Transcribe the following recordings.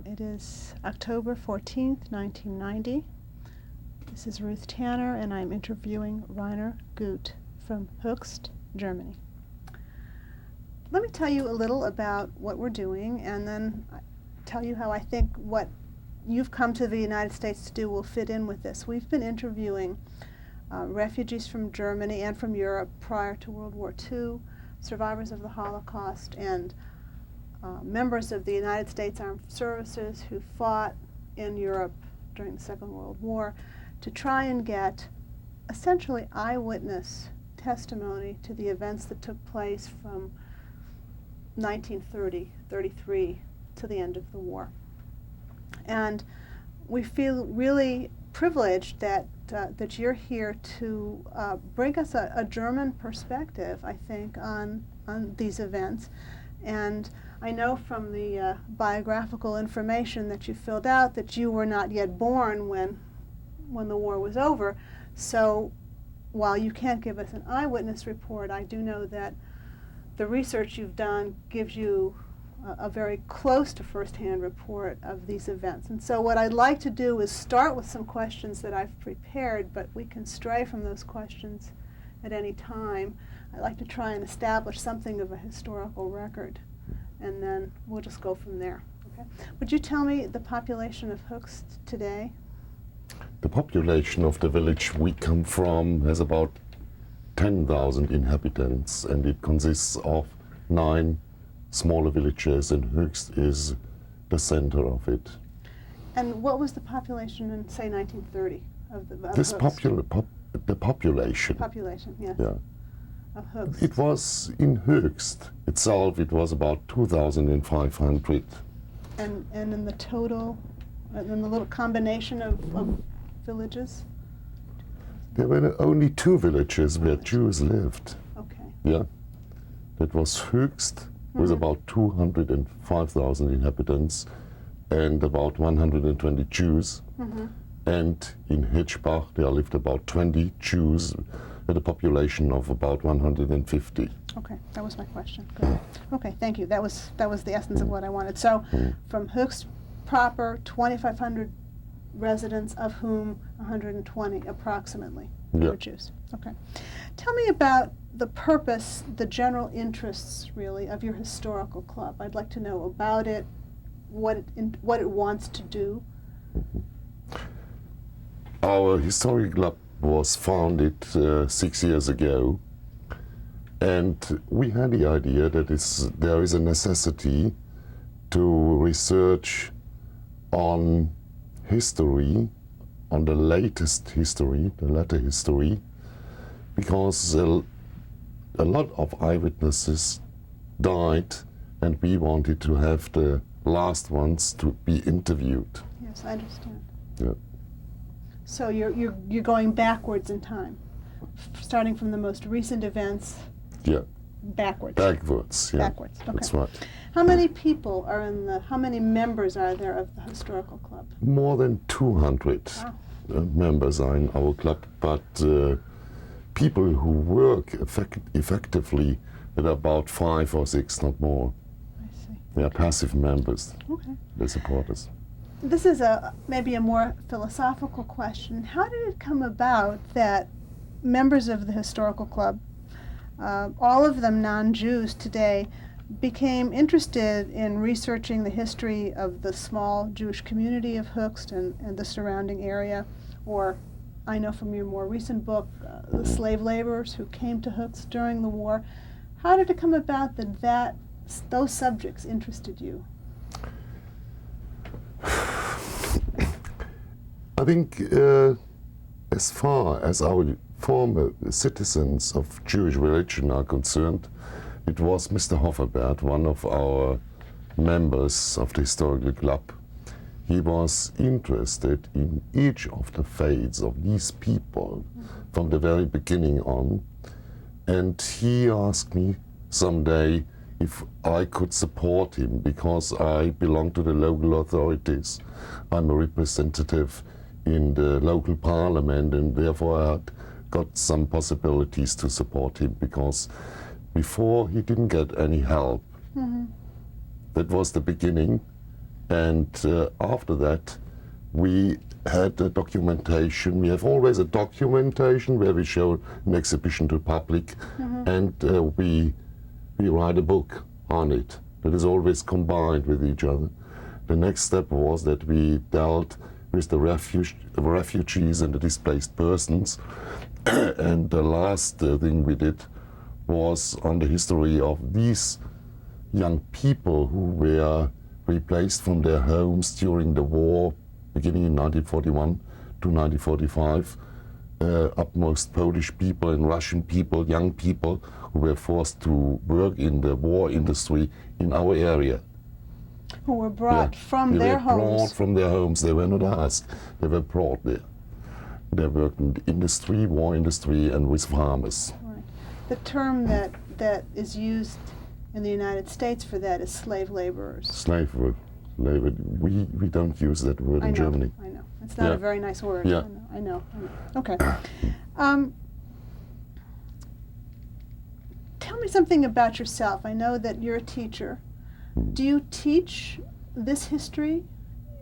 It is October 14th, 1990. This is Ruth Tanner, and I'm interviewing Reiner Guth from Höchst, Germany. Let me tell you a little about what we're doing, and then tell you how I think what you've come to the United States to do will fit in with this. We've been interviewing refugees from Germany and from Europe prior to World War II, survivors of the Holocaust, and members of the United States Armed Services who fought in Europe during the Second World War to try and get essentially eyewitness testimony to the events that took place from 1933 to the end of the war. And we feel really privileged that that you're here to bring us a German perspective, I think, on these events. And I know from the biographical information that you filled out that you were not yet born when the war was over. So while you can't give us an eyewitness report, I do know that the research you've done gives you a very close to first-hand report of these events. And so what I'd like to do is start with some questions that I've prepared, but we can stray from those questions at any time. I'd like to try and establish something of a historical record, and then we'll just go from there. Okay? Would you tell me the population of Höchst today? The population of the village we come from has about 10,000 inhabitants, and it consists of 9 smaller villages, and Höchst is the center of it. And what was the population in, say, 1930 of This Höchst? The population. Population, yes. Yeah. Of Höchst. It was in Höchst itself. It was about 2,500. And in the total, in the little combination of villages? There were only 2 villages where Jews lived. Okay. Yeah. That was Höchst, with about 205,000 inhabitants and about 120 Jews. And in Hitchbach there lived about 20 Jews with a population of about 150. Okay, that was my question. Good. Okay, thank you. That was the essence of what I wanted. So from Höchst proper, 2,500 residents, of whom 120 approximately were Jews. Okay. Tell me about the purpose, the general interests, really, of your historical club. I'd like to know about it, what it wants to do. Our historical club was founded 6 years ago, and we had the idea that there is a necessity to research on history, on the latest history, the latter history, because a lot of eyewitnesses died, and we wanted to have the last ones to be interviewed. Yes, I understand. Yeah. So you're going backwards in time, starting from the most recent events. Yeah. Backwards. Backwards. Yeah. Backwards. Okay. That's right. How many people are in the? How many members are there of the historical club? More than 200 members are in our club, but people who work effectively at about 5 or 6, not more. I see. They are passive members. Okay. They support us. This is maybe a more philosophical question. How did it come about that members of the historical club, all of them non-Jews today, became interested in researching the history of the small Jewish community of Höchst and the surrounding area? Or, I know from your more recent book, the slave laborers who came to Höchst during the war. How did it come about that those subjects interested you? I think as far as our former citizens of Jewish religion are concerned, it was Mr. Hofferbert, one of our members of the historical club. He was interested in each of the faiths of these people from the very beginning on, and he asked me someday if I could support him because I belong to the local authorities. I'm a representative in the local parliament, and therefore I had got some possibilities to support him, because before he didn't get any help. That was the beginning. And after that, we had a documentation. We have always a documentation where we show an exhibition to public, and we write a book on it. That is always combined with each other. The next step was that we dealt with the refugees and the displaced persons. And the last thing we did was on the history of these young people who were replaced from their homes during the war, beginning in 1941 to 1945. Upmost Polish people and Russian people, young people, who were forced to work in the war industry in our area. Who were brought from their homes. They were brought from their homes. They were not asked. They were brought there. They worked in the industry, war industry, and with farmers. Right. The term that is used in the United States for that is slave laborers. Slave labor. We don't use that word in Germany. I know. It's not a very nice word. Yeah. I know. Okay. Tell me something about yourself. I know that you're a teacher. Do you teach this history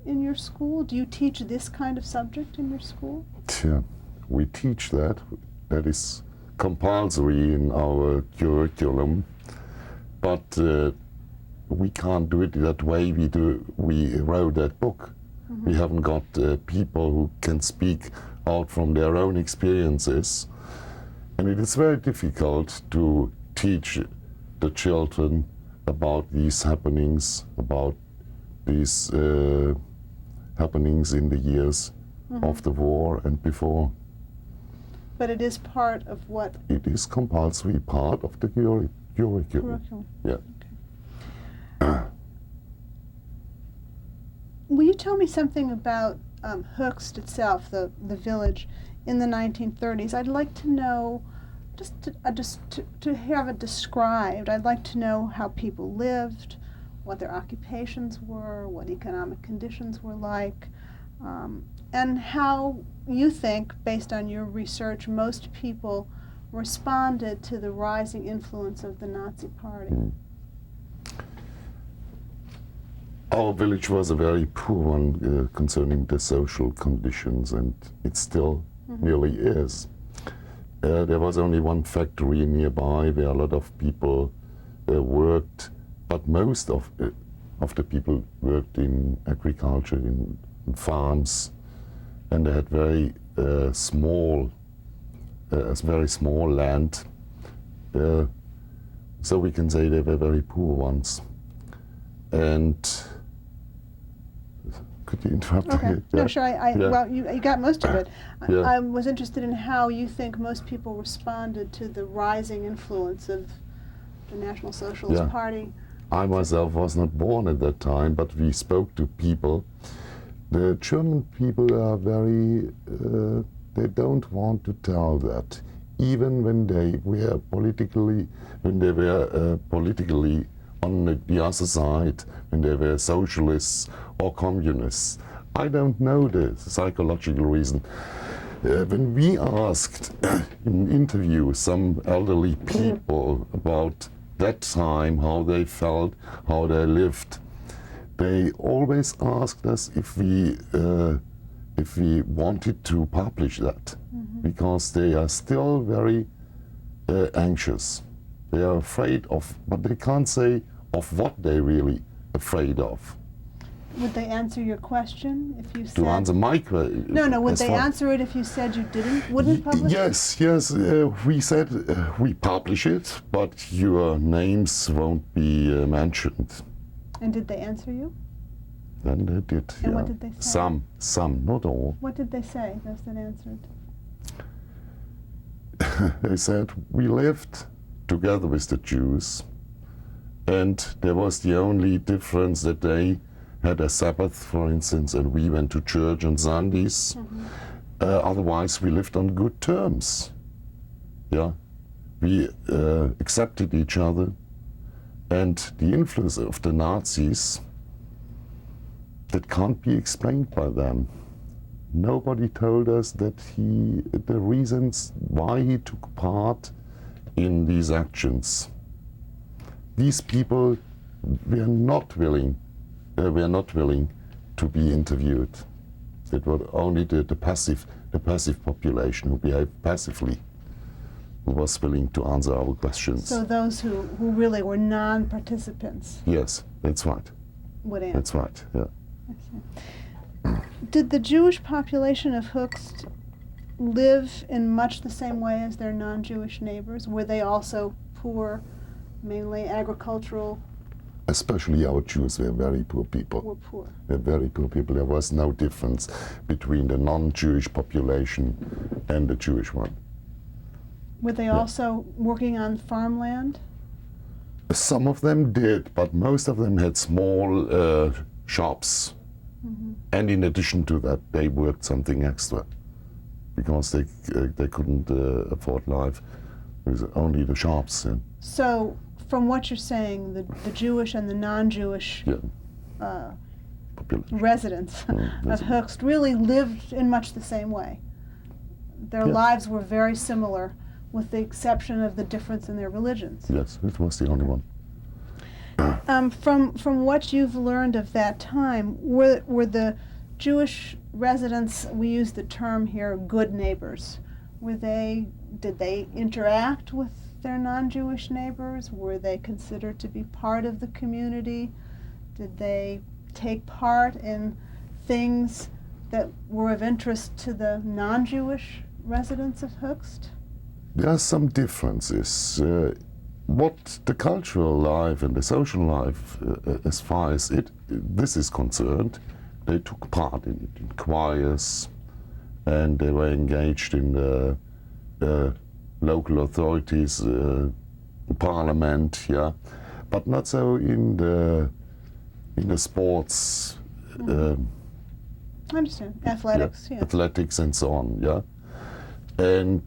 in your school? Do you teach this kind of subject in your school? Yeah, we teach that. That is compulsory in our curriculum, but we can't do it that way. We wrote that book. We haven't got people who can speak out from their own experiences, and it is very difficult to teach the children about these happenings, about these happenings in the years of the war and before. But it is part of what? It is compulsory part of the curriculum. Yeah. Okay. Will you tell me something about Höchst itself, the village, in the 1930s? I'd like to know, to have it described, I'd like to know how people lived, what their occupations were, what economic conditions were like, and how you think, based on your research, most people responded to the rising influence of the Nazi Party. Our village was a very poor one concerning the social conditions, and it still nearly is. There was only one factory nearby where a lot of people worked, but most of the people worked in agriculture, in farms, and they had very small land. So we can say they were very poor ones. And could you interrupt? Okay. Yeah. No, sure. Well, you got most of it. Yeah. I was interested in how you think most people responded to the rising influence of the National Socialist Party. I myself was not born at that time, but we spoke to people. The German people are very, they don't want to tell that. Even when they were politically on the other side, when they were socialists or communists. I don't know the psychological reason. When we asked in interviews some elderly people about that time, how they felt, how they lived, they always asked us if we wanted to publish that, because they are still very anxious. They are afraid of, but they can't say of what they're really afraid of. Would they answer your question if you said? To answer my question? No. Would they answer it if you said you wouldn't publish it? Yes. We said we publish it, but your names won't be mentioned. And did they answer you? Then they did. And what did they say? Some, not all. What did they say? Those that answered. They said we lived together with the Jews, and there was the only difference that they had a Sabbath, for instance, and we went to church on Sundays. Otherwise, we lived on good terms. Yeah, we accepted each other, and the influence of the Nazis that can't be explained by them. Nobody told us that the reasons why he took part in these actions. These people we are not willing to be interviewed. It was only the passive population who behaved passively, who was willing to answer our questions. So those who really were non-participants Yes, that's right. would answer. That's right. Yeah. I see. Did the Jewish population of Höchst live in much the same way as their non-Jewish neighbors? Were they also poor, mainly agricultural? Especially our Jews were very poor people. Were poor. They're very poor people. There was no difference between the non-Jewish population and the Jewish one. Were they also working on farmland? Some of them did, but most of them had small shops. Mm-hmm. And in addition to that, they worked something extra because they couldn't afford life with only the shops. And So, from what you're saying, the Jewish and the non-Jewish yeah, population. residents of Höchst really lived in much the same way. Their Yeah. lives were very similar, with the exception of the difference in their religions. Yes, it was the only one. From what you've learned of that time, were the Jewish residents, we use the term here, good neighbors? Did they interact with their non-Jewish neighbors? Were they considered to be part of the community? Did they take part in things that were of interest to the non-Jewish residents of Höchst? There are some differences. What the cultural life and the social life, as far as this is concerned, they took part in it, in choirs, and they were engaged in the local authorities, parliament, yeah, but not so in the sports. I understand. Athletics, yeah. Athletics and so on, yeah. And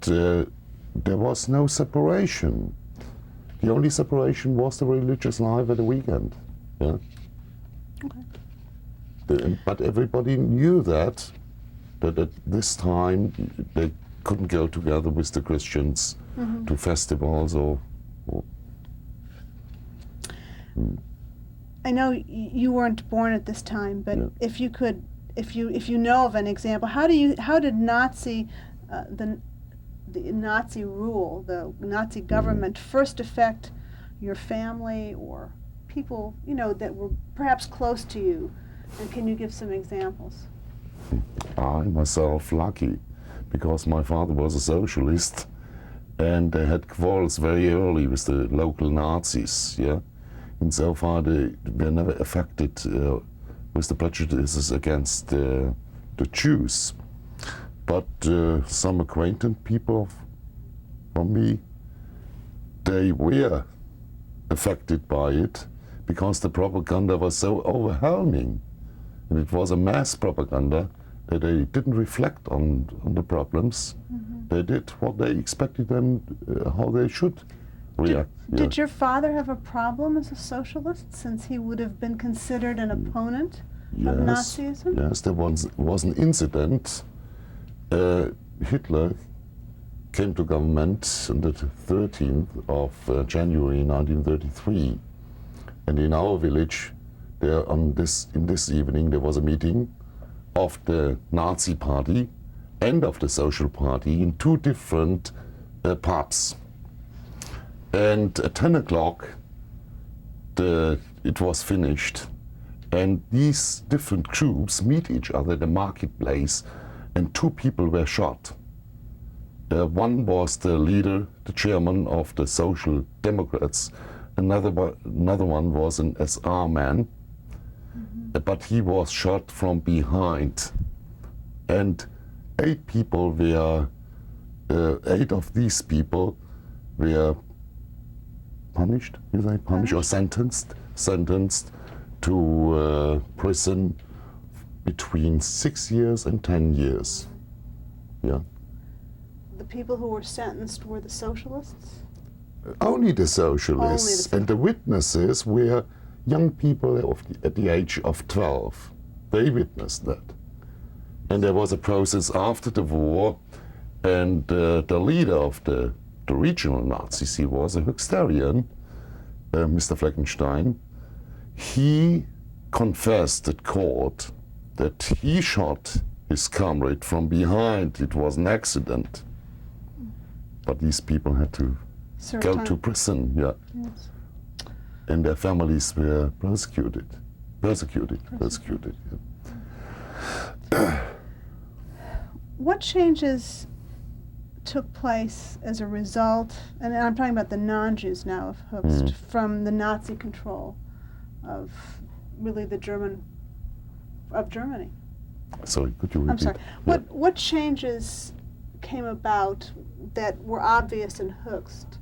there was no separation. The only separation was the religious life at the weekend. Yeah. Okay. But everybody knew that at this time they couldn't go together with the Christians to festivals or I know you weren't born at this time, but Yeah. if you know of an example, how did the Nazi rule, the Nazi government first affect your family or people, that were perhaps close to you? And can you give some examples? I myself lucky, because my father was a socialist, and they had quarrels very early with the local Nazis. Yeah, and so far they were never affected with the prejudices against the Jews. But some acquainted people from me, they were affected by it because the propaganda was so overwhelming. And it was a mass propaganda that they didn't reflect on the problems. They did what they expected them, how they should react. Did your father have a problem as a socialist, since he would have been considered an opponent of Nazism? Yes, there was an incident. Hitler came to government on the 13th of January 1933, and in our village, in this evening, there was a meeting of the Nazi Party and of the Social Party in two different pubs. And at 10 o'clock, it was finished, and these different groups meet each other in the marketplace, and two people were shot. One was the leader, the chairman of the Social Democrats. Another one was an SR man, but he was shot from behind. And eight of these people were punished, or sentenced to prison between 6 years and 10 years. Yeah. The people who were sentenced were the socialists? Only the socialists. And the witnesses were young people at the age of 12. They witnessed that. And there was a process after the war, and the leader of the regional Nazis, he was a Höchsterian, Mr. Fleckenstein, he confessed at court that he shot his comrade from behind. It was an accident. But these people had to Serve go time. to prison, yeah. Yes. And their families were persecuted. Yeah. What changes took place as a result, and I'm talking about the non-Jews now of Höchst, from the Nazi control of really the Germany? Sorry, could you repeat? I'm sorry. What changes came about that were obvious in Höchst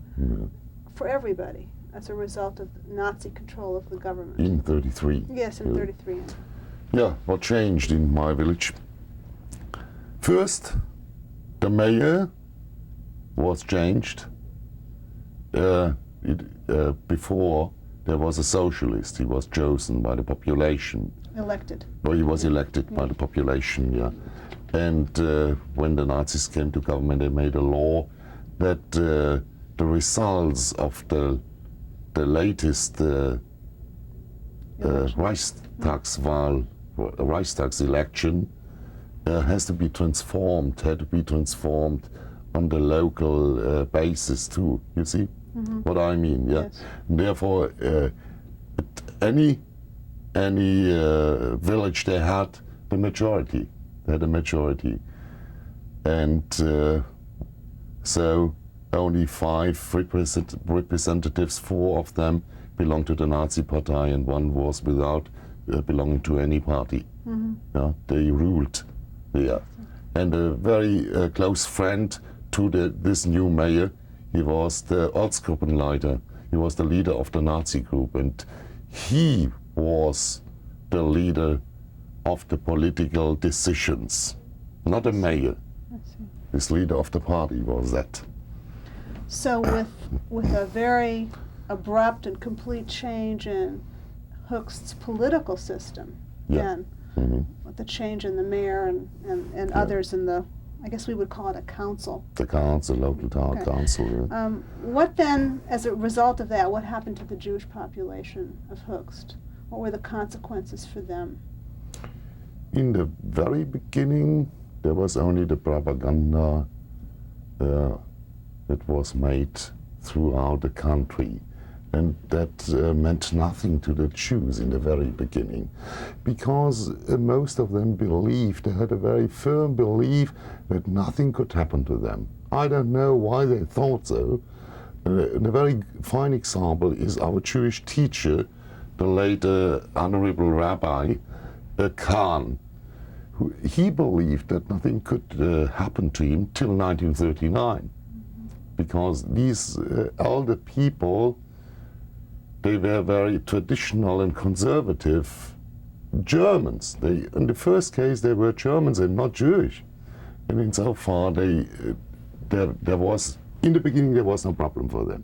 for everybody as a result of Nazi control of the government? In 33. Yes, in 33. Yeah, what changed in my village? First, the mayor was changed. Before, there was a socialist. He was chosen by the population. Elected. Or he was elected by the population, yeah. And when the Nazis came to government, they made a law that the results of the latest Reichstags election had to be transformed on the local basis too. You see what I mean? Yeah. Yes. And therefore, any village they had the majority. They had a majority, and so only 5 representatives, 4 of them belonged to the Nazi party, and 1 was without belonging to any party. Yeah, they ruled there. And a very close friend to this new mayor, he was the Ortsgruppenleiter. He was the leader of the Nazi group, and he was the leader of the political decisions, not a mayor. This leader of the party was that. So with a very abrupt and complete change in Höchst's political system, then, with the change in the mayor and others in the, I guess we would call it a council. The council, local town council. Yeah. What then, as a result of that, what happened to the Jewish population of Höchst? What were the consequences for them? In the very beginning, there was only the propaganda that was made throughout the country. And that meant nothing to the Jews in the very beginning, because most of them believed, they had a very firm belief that nothing could happen to them. I don't know why they thought so. And a very fine example is our Jewish teacher, the late Honorable Rabbi Kahn. He believed that nothing could happen to him till 1939, because these elder people, they were very traditional and conservative Germans. In the first case, they were Germans and not Jewish. And insofar, there was, in the beginning, there was no problem for them.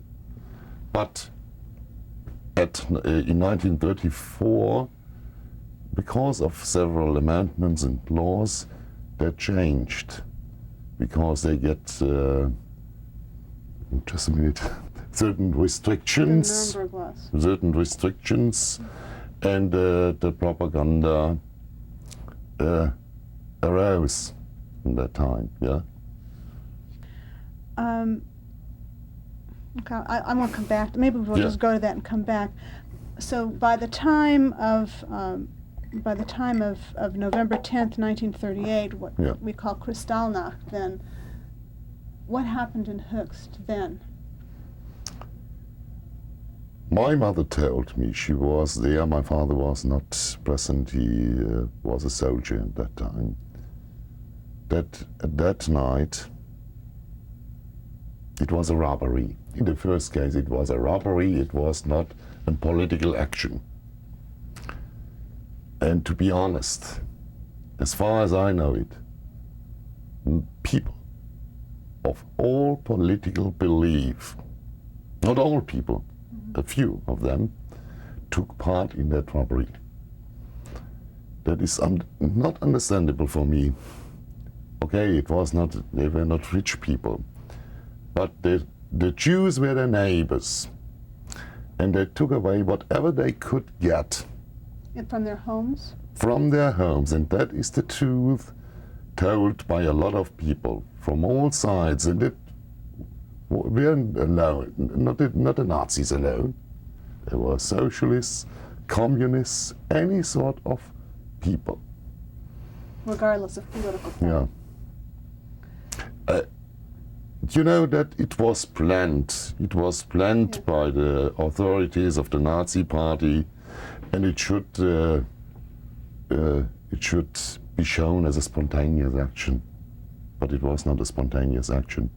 But in 1934, because of several amendments and laws, that changed. Because they get, just a minute, certain restrictions. The Nuremberg laws. Certain restrictions, and the propaganda arose in that time, yeah. Okay, I want to come back. Maybe we'll just go to that and come back. So by the time of November 10th, 1938, what we call Kristallnacht, then, what happened in Höchst then? My mother told me, she was there, my father was not present, he was a soldier at that time, that at that night it was a robbery. In the first case it was a robbery, it was not a political action. And to be honest, as far as I know it, people of all political belief, not all people, a few of them, took part in that robbery. That is not understandable for me. Okay, it was not, they were not rich people, but the Jews were their neighbors. and they took away whatever they could get And from their homes? from their homes. And that is the truth told by a lot of people from all sides. And it weren't alone, not the Nazis alone. There were socialists, communists, any sort of people. Regardless of political party. Yeah. You know that it was planned. It was planned by the authorities of the Nazi Party, and it should be shown as a spontaneous action. But it was not a spontaneous action.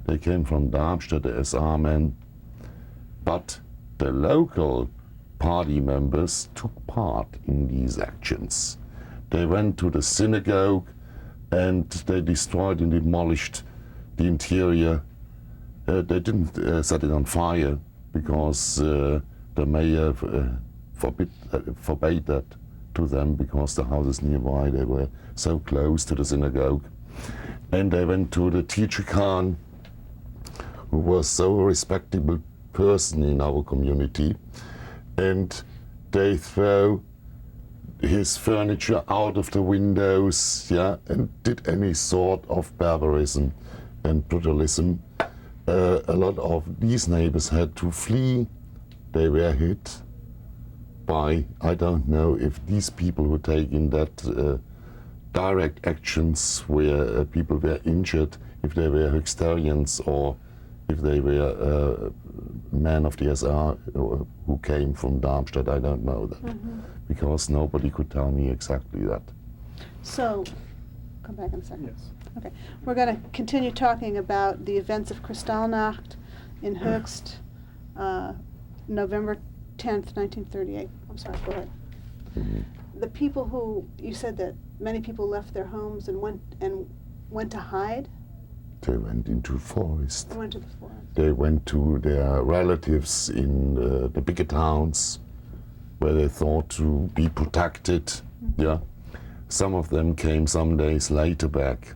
They came from Darmstadt, the SR men, but the local party members took part in these actions. They went to the synagogue and they destroyed and demolished the interior. They didn't set it on fire because the mayor forbade that to them because the houses nearby, they were so close to the synagogue. And they went to the teacher Khan, who was so respectable person in our community, and they throw his furniture out of the windows, yeah, and did any sort of barbarism and brutalism. A lot of these neighbors had to flee. They were hit by, I don't know if these people who take in that direct actions where people were injured, if they were Höxterians or if they were men of the SR who came from Darmstadt, I don't know that, because nobody could tell me exactly that. So, come back in a second. Yes. Okay, we're going to continue talking about the events of Kristallnacht in Höchst, November 10th, 1938. I'm sorry, go ahead. The people who, you said that many people left their homes and went to hide? They went into forest. They went to the forest. They went to their relatives in the bigger towns where they thought to be protected. Yeah, some of them came some days later back.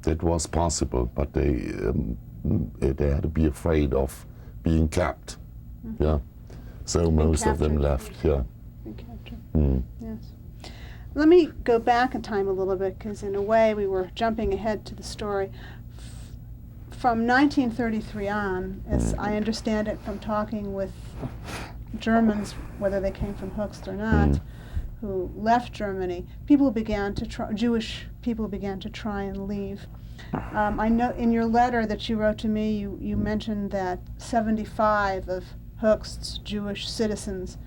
That was possible, but they had to be afraid of being kept. Yeah, so most of them left. Yeah. Been captured. Yes. Let me go back in time a little bit, because in a way we were jumping ahead to the story. From 1933 on, as I understand it from talking with Germans, whether they came from Höchst or not, who left Germany, people began to try, Jewish people began to try and leave. I know in your letter that you wrote to me, you mentioned that 75 of Höchst's Jewish citizens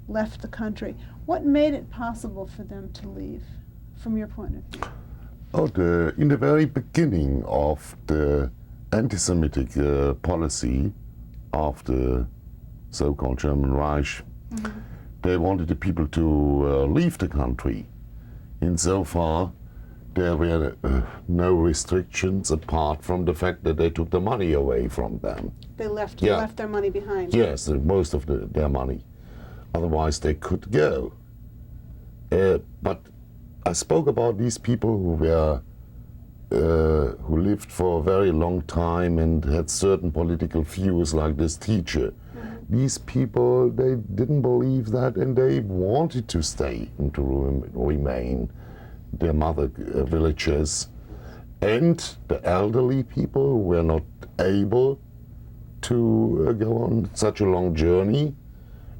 left the country. What made it possible for them to leave, from your point of view? Oh, in the very beginning of the anti-Semitic policy of the so-called German Reich, they wanted the people to leave the country. Insofar, there were no restrictions apart from the fact that they took the money away from them. They left, Yeah. left their money behind. Yes, most of their money. Otherwise, they could go. But I spoke about these people who were who lived for a very long time and had certain political views, like this teacher. These people, they didn't believe that, and they wanted to stay and to remain their mother villages. And the elderly people who were not able to go on such a long journey,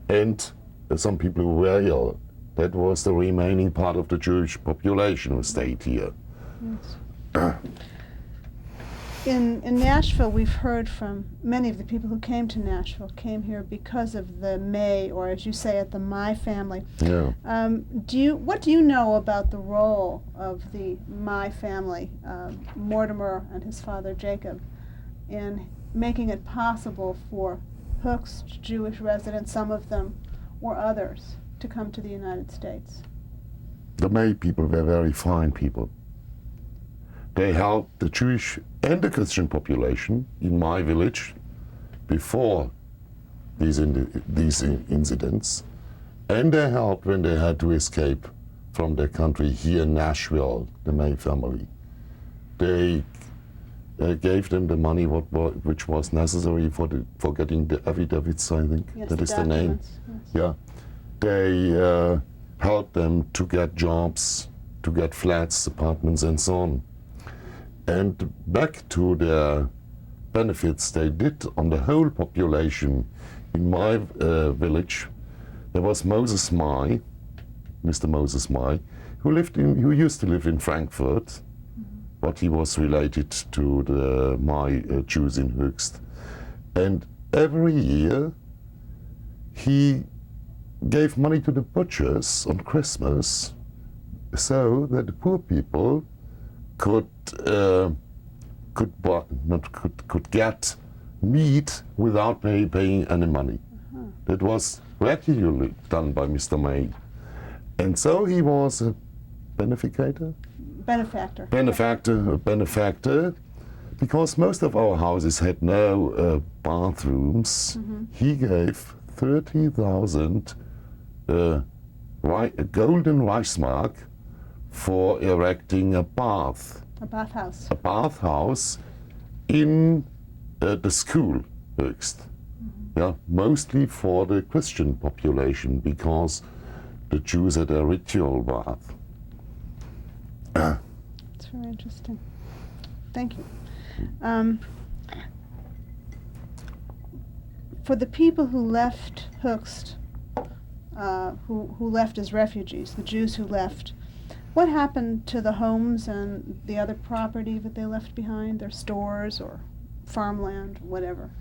and some people who were ill. That was the remaining part of the Jewish population who stayed here. Yes. In Nashville, we've heard from many of the people who came to Nashville, came here because of the May, or as you say it, the My family. Yeah. What do you know about the role of the My family, Mortimer and his father Jacob, in making it possible for Höchst Jewish residents, some of them or others, to come to the United States? The May people were very fine people. They helped the Jewish and the Christian population in my village before these incidents, and they helped when they had to escape from their country here in Nashville, the May family. They gave them the money which was necessary for getting the affidavits, I think. Yes, that the is the name. documents, yes. Yeah. They helped them to get jobs, to get flats, apartments, and so on. And back to their benefits they did on the whole population. In my village, there was Moses Mai, Mr. Moses Mai, who used to live in Frankfurt, but he was related to the Mai Jews in Höchst. And every year he gave money to the butchers on Christmas so that the poor people could get meat without paying any money. That was regularly done by Mr. May. And so he was a benefactor, because most of our houses had no bathrooms. He gave 30,000 golden Reichsmark for erecting a bathhouse in the school, Höchst. Yeah, mostly for the Christian population, because the Jews had a ritual bath. That's very interesting. Thank you. For the people who left Höchst, who left as refugees, the Jews who left, what happened to the homes and the other property that they left behind, their stores or farmland, whatever?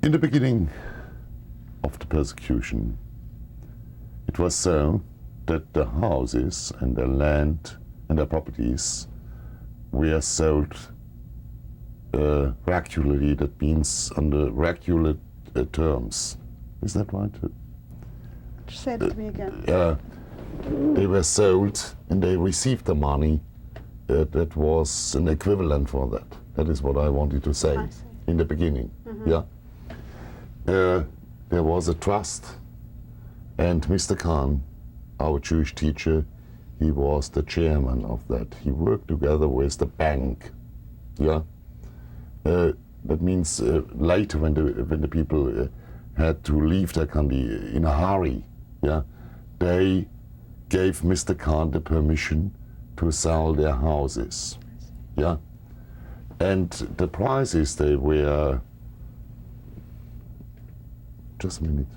In the beginning of the persecution, it was so that the houses and the land and the properties were sold regularly. That means under regular terms. Is that right? Just say it to me again. They were sold and they received the money that was an equivalent for that. That is what I wanted to say in the beginning. Yeah. There was a trust, and Mr. Kahn, our Jewish teacher, he was the chairman of that. He worked together with the bank. Yeah. That means later when the people had to leave their country in a hurry, yeah, they gave Mr. Kahn the permission to sell their houses. Yeah. And the prices they were, just a minute,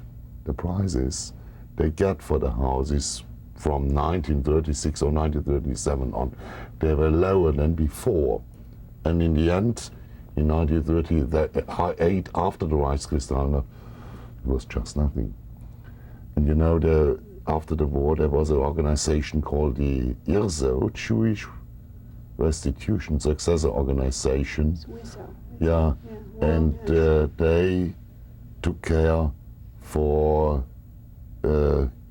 the prices they get for the houses from 1936 or 1937 on, they were lower than before. And in the end, in 1938, after the Reichskristallnacht, it was just nothing. And you know, after the war, there was an organization called the IRSO, Jewish Restitution Successor Organization. Yeah, and they took care for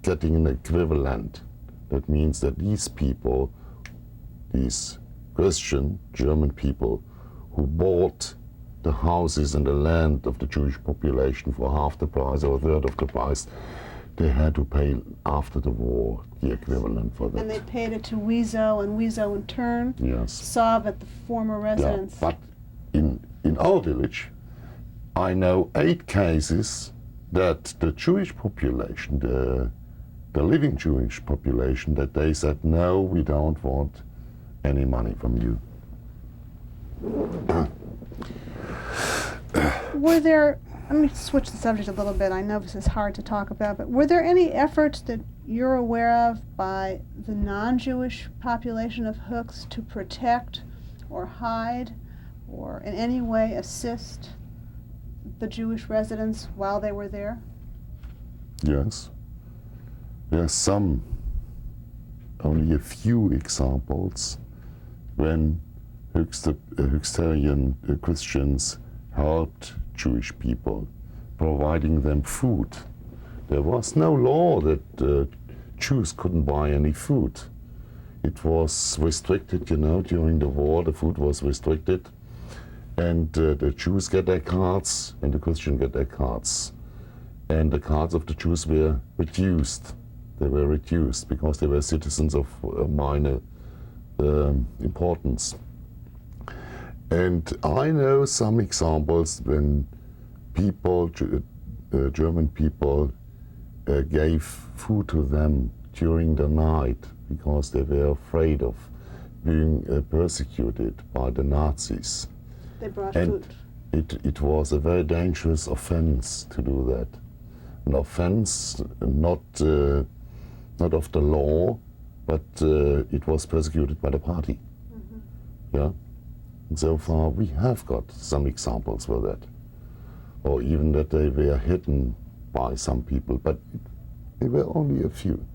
getting an equivalent. That means that these people, these Christian German people, who bought the houses and the land of the Jewish population for half the price or a third of the price, they had to pay after the war the equivalent for that. And they paid it to WIZO, and WIZO in turn saw that the former residents. Yeah, but in our village, I know 8 cases that the Jewish population, the living Jewish population, that they said, no, we don't want any money from you. Were there, let me switch the subject a little bit. I know this is hard to talk about, but were there any efforts that you're aware of by the non-Jewish population of Höchst to protect or hide or in any way assist the Jewish residents while they were there? Yes. There are some, only a few examples when Höchsterian Christians helped Jewish people, providing them food. There was no law that Jews couldn't buy any food. It was restricted, you know, during the war the food was restricted, and the Jews get their cards and the Christians get their cards. And the cards of the Jews were reduced. They were reduced because they were citizens of minor importance. And I know some examples when people, German people, gave food to them during the night because they were afraid of being persecuted by the Nazis. They brought And food. it was a very dangerous offense to do that. An offense not of the law, but it was persecuted by the party. Yeah. And so far we have got some examples for that, or even that they were hidden by some people, but there were only a few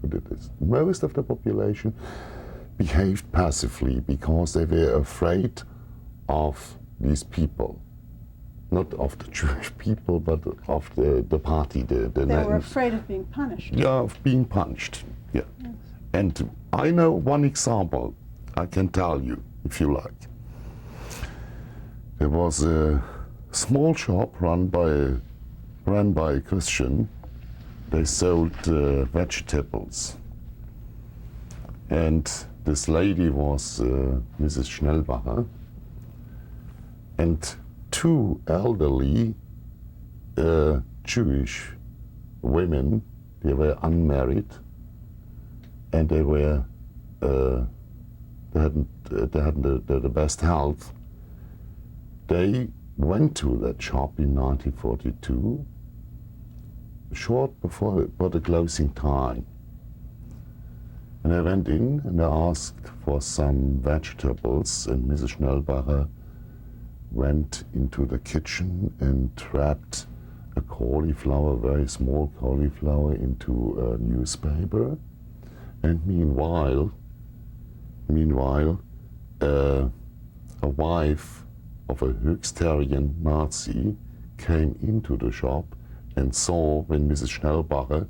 who did this. Most of the population behaved passively because they were afraid of these people. Not of the Jewish people, but of the party. They were afraid of being punished. Yeah, of being punished. Yeah. Yes. And I know one example I can tell you, if you like. There was a small shop run by a Christian. They sold vegetables. And this lady was Mrs. Schnellbacher. And two elderly Jewish women, they were unmarried, and they were they hadn't the best health. They went to that shop in 1942, short before the closing time. And I went in and I asked for some vegetables, and Mrs. Schnellbacher went into the kitchen and wrapped a cauliflower, very small cauliflower, into a newspaper. And meanwhile, a wife of a Höchsterian Nazi came into the shop and saw when Mrs. Schnellbacher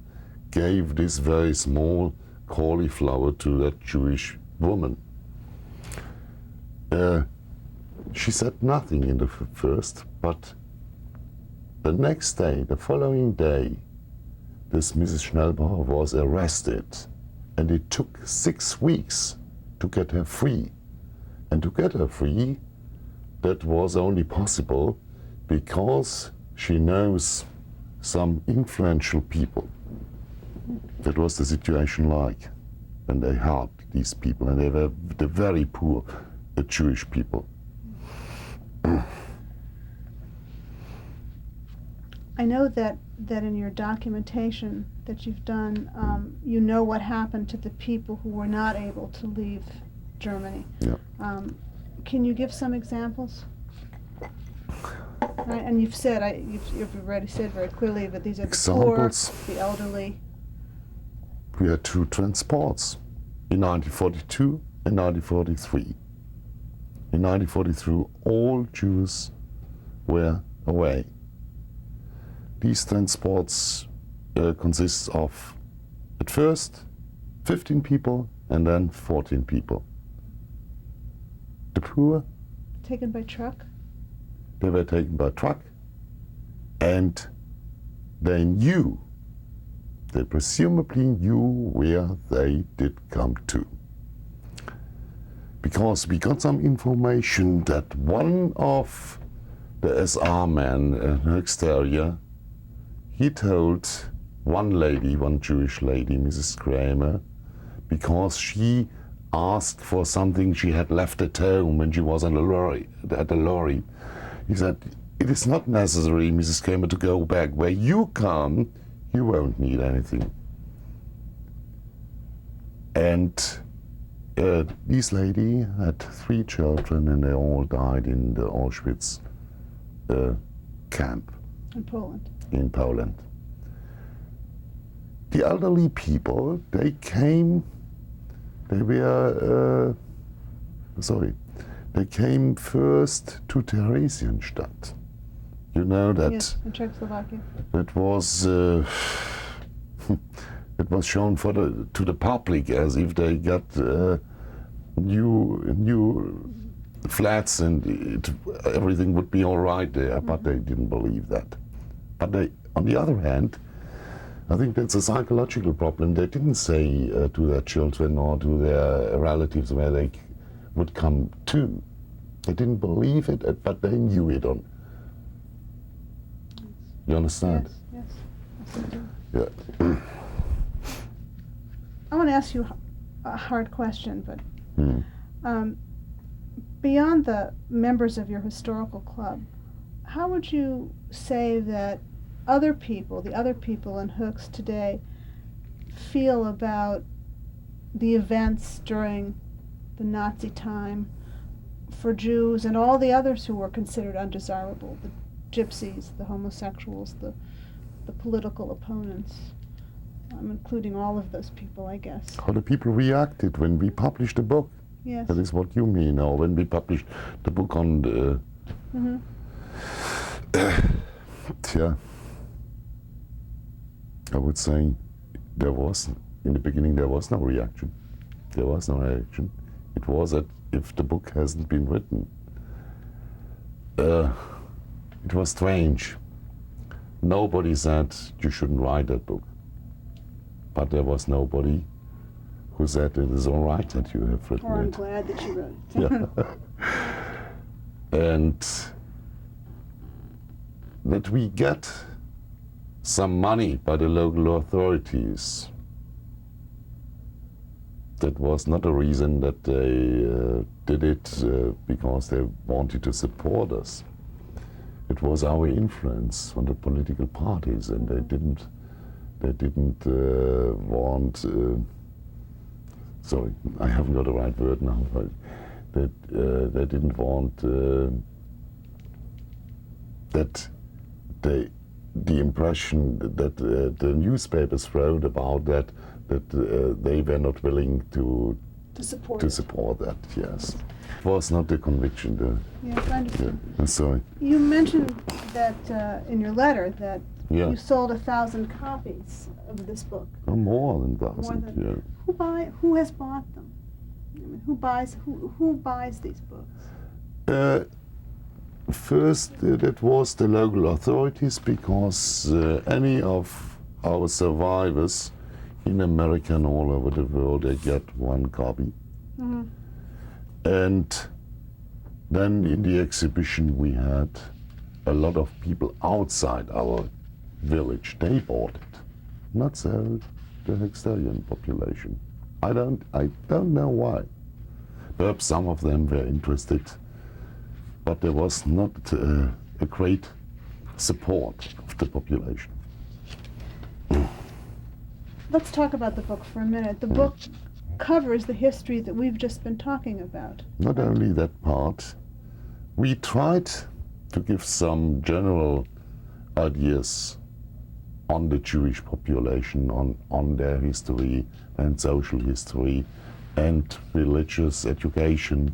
gave this very small cauliflower to that Jewish woman. She said nothing in the first, but the next day, the following day, this Mrs. Schnellbacher was arrested, and it took 6 weeks to get her free. And to get her free, that was only possible because she knows some influential people. That was the situation like when they helped these people, and they were the very poor Jewish people. I know that in your documentation that you've done, you know what happened to the people who were not able to leave Germany. Yeah. Can you give some examples? Right, and you've said, you've already said very clearly that these are the poor, the elderly. We had 2 transports in 1942 and 1943. In 1943, all Jews were away. These transports consist of, at first, 15 people and then 14 people. The poor, Taken by truck? they were taken by truck, and they presumably knew where they did come to. Because we got some information that one of the SR men in Höchsteria, he told one Jewish lady, Mrs. Kramer, because she asked for something she had left at home when she was on at the lorry. He said, "It is not necessary, Mrs. Kramer, to go back. Where you come, you won't need anything." And this lady had 3 children, and they all died in the Auschwitz camp In Poland. in Poland. The elderly people, they came first to Theresienstadt. You know that. Yes, in Czechoslovakia. That was it was shown to the public as if they got new flats and everything would be all right there, but they didn't believe that. But on the other hand, I think that's a psychological problem. They didn't say to their children or to their relatives where they would come to. They didn't believe it, but they knew it. You understand? Yes, yes, I do. Yeah. I want to ask you a hard question, but Mm. beyond the members of your historical club, how would you say that other people, the other people in Hooks today, feel about the events during the Nazi time for Jews and all the others who were considered undesirable, the gypsies, the homosexuals, the political opponents? I'm including all of those people, I guess. How the people reacted when we published the book. Yes. That is what you mean, or when we published the book on the... Mm-hmm. Yeah. I would say there was, in the beginning, there was no reaction. There was no reaction. It was that if the book hasn't been written, it was strange. Nobody said you shouldn't write that book. But there was nobody who said it is all right that you have written Or I'm it. glad that you wrote it. Yeah. And that we get some money by the local authorities, that was not a reason that they did it because they wanted to support us. It was our influence on the political parties, and they didn't want, sorry, I haven't got the right word now, but they didn't want that the impression that the newspapers wrote about that they were not willing to support that. Yes, it was not the conviction. Yes, I understand. Yeah, sorry. You mentioned that in your letter that Yeah. you sold 1,000 copies of this book. Oh, more than More 1,000. than- Yeah. Who has bought them? I mean, who buys these books? First, that was the local authorities, because any of our survivors in America and all over the world, they get one copy. Mm-hmm. And then in the exhibition we had a lot of people outside our village. They bought it, not so the Hexterian population. I don't know why. Perhaps some of them were interested, but there was not a great support of the population. Let's talk about the book for a minute. The book covers the history that we've just been talking about. Not only that part, we tried to give some general ideas on the Jewish population, on their history and social history and religious education,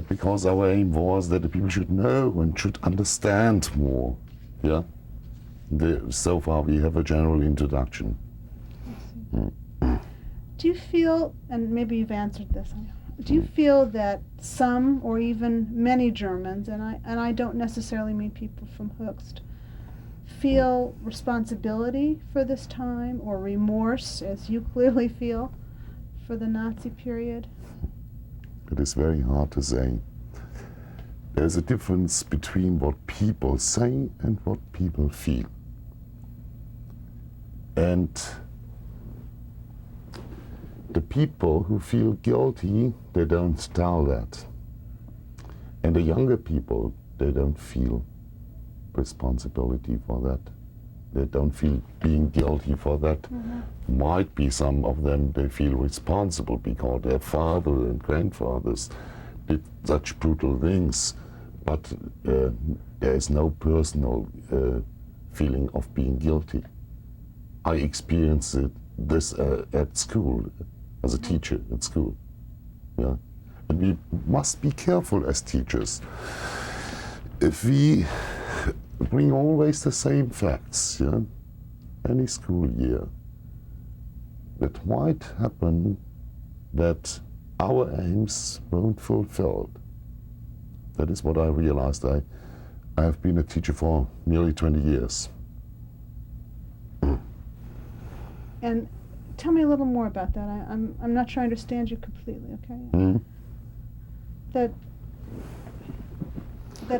because our aim was that the people should know and should understand more. Yeah. So far we have a general introduction. Do you feel, and maybe you've answered this, do you feel that some or even many Germans, and I don't necessarily mean people from Höchst, feel responsibility for this time or remorse, as you clearly feel, for the Nazi period? It is very hard to say. There's a difference between what people say and what people feel. And the people who feel guilty, they don't tell that. And the younger people, they don't feel responsibility for that. They don't feel being guilty for that. Mm-hmm. Might be some of them, they feel responsible because their father and grandfathers did such brutal things, but there is no personal feeling of being guilty. I experienced this at school, as a teacher at school. Yeah? And we must be careful as teachers. If we bring always the same facts, yeah, any school year, it might happen that our aims won't fulfilled. That is what I realized. I have been a teacher for nearly 20 years. And tell me a little more about that. I'm not sure I understand you completely, okay? Mm. That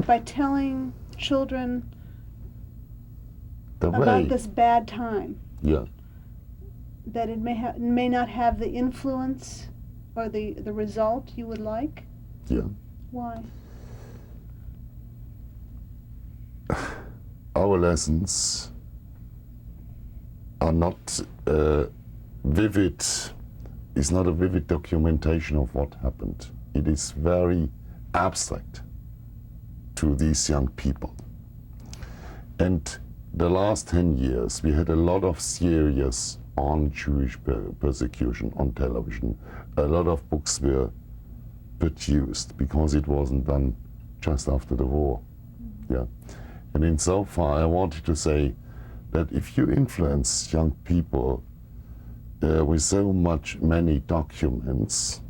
by telling children The way, about this bad time, yeah, that it may not have the influence or the result you would like? yeah. Why? Our lessons are not vivid, is not a vivid documentation of what happened. It is very abstract to these young people. And the last 10 years, we had a lot of series on Jewish persecution on television. A lot of books were produced because it wasn't done just after the war. Yeah. And insofar, I wanted to say that if you influence young people with so many documents,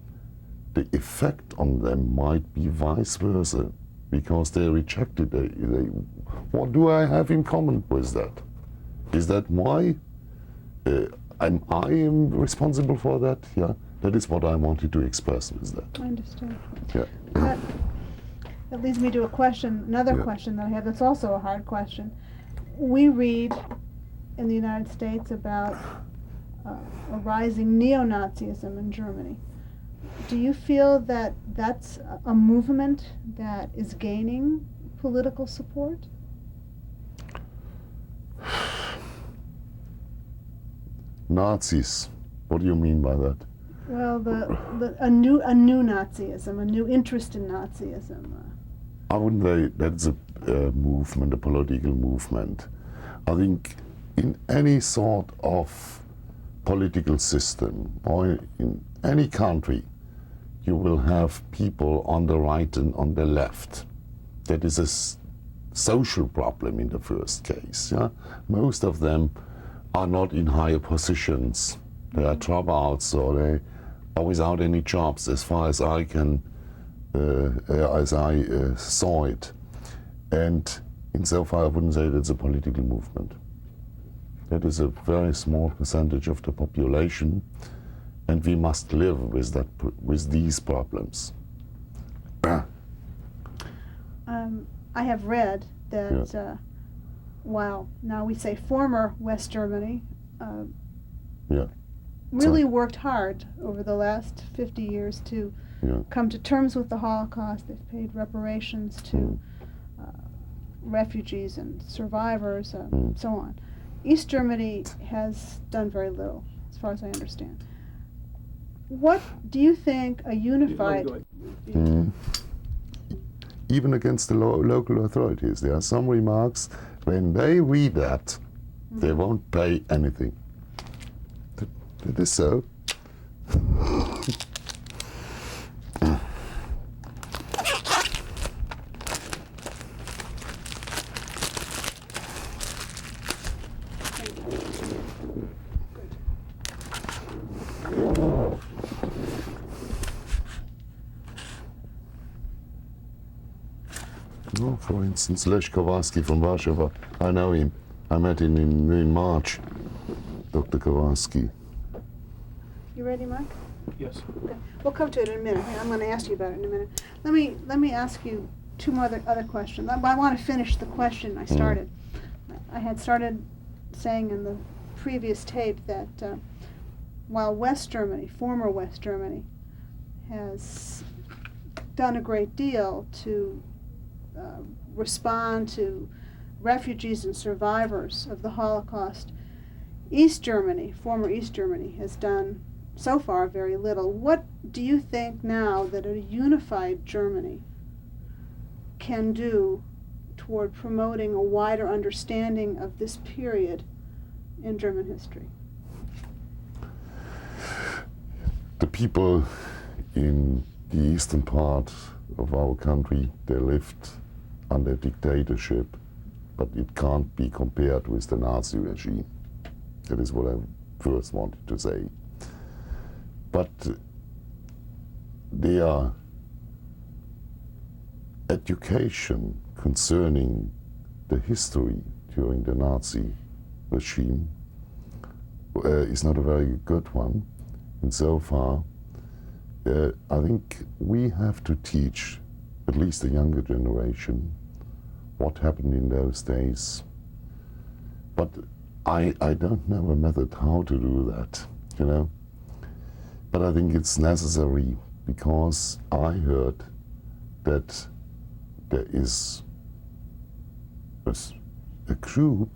the effect on them might be vice versa, because they reject it. What do I have in common with that? Is that why I am responsible for that? Yeah, that is what I wanted to express with that. I understand. Yeah. That leads me to a question, another Yeah. question that I have that's also a hard question. We read in the United States about a rising neo-Nazism in Germany. Do you feel that that's a movement that is gaining political support? Nazis, what do you mean by that? Well, a new Nazism, a new interest in Nazism. I wouldn't say that's a movement, a political movement. I think in any sort of political system or in any country, you will have people on the right and on the left. That is a social problem in the first case. Yeah? Most of them are not in higher positions. They are dropouts or they are without any jobs, as far as I can, as I saw it. And insofar, I wouldn't say that's a political movement. That is a very small percentage of the population, and we must live with that, with these problems. I have read that while now we say former West Germany Yeah. really worked hard over the last 50 years to come to terms with the Holocaust. They've paid reparations to refugees and survivors, so on. East Germany has done very little, as far as I understand. What do you think a unified... Even against the local authorities, there are some remarks, when they read that, they won't pay anything. That is so. No, for instance, Lech Kowalski from Warsaw, I know him. I met him in March, Dr. Kowalski. You ready, Mark? Yes. Okay. We'll come to it in a minute. I'm going to ask you about it in a minute. Let me ask you two more other questions. I want to finish the question I started. I had started saying in the previous tape that while West Germany, former West Germany, has done a great deal to respond to refugees and survivors of the Holocaust, East Germany, former East Germany, has done so far very little. What do you think now that a unified Germany can do toward promoting a wider understanding of this period in German history? The people in the eastern part of our country, they lived under dictatorship, but it can't be compared with the Nazi regime. That is what I first wanted to say. But their education concerning the history during the Nazi regime is not a very good one. And so far, I think we have to teach at least the younger generation what happened in those days. But I don't know a method how to do that, you know. But I think it's necessary because I heard that there is a group,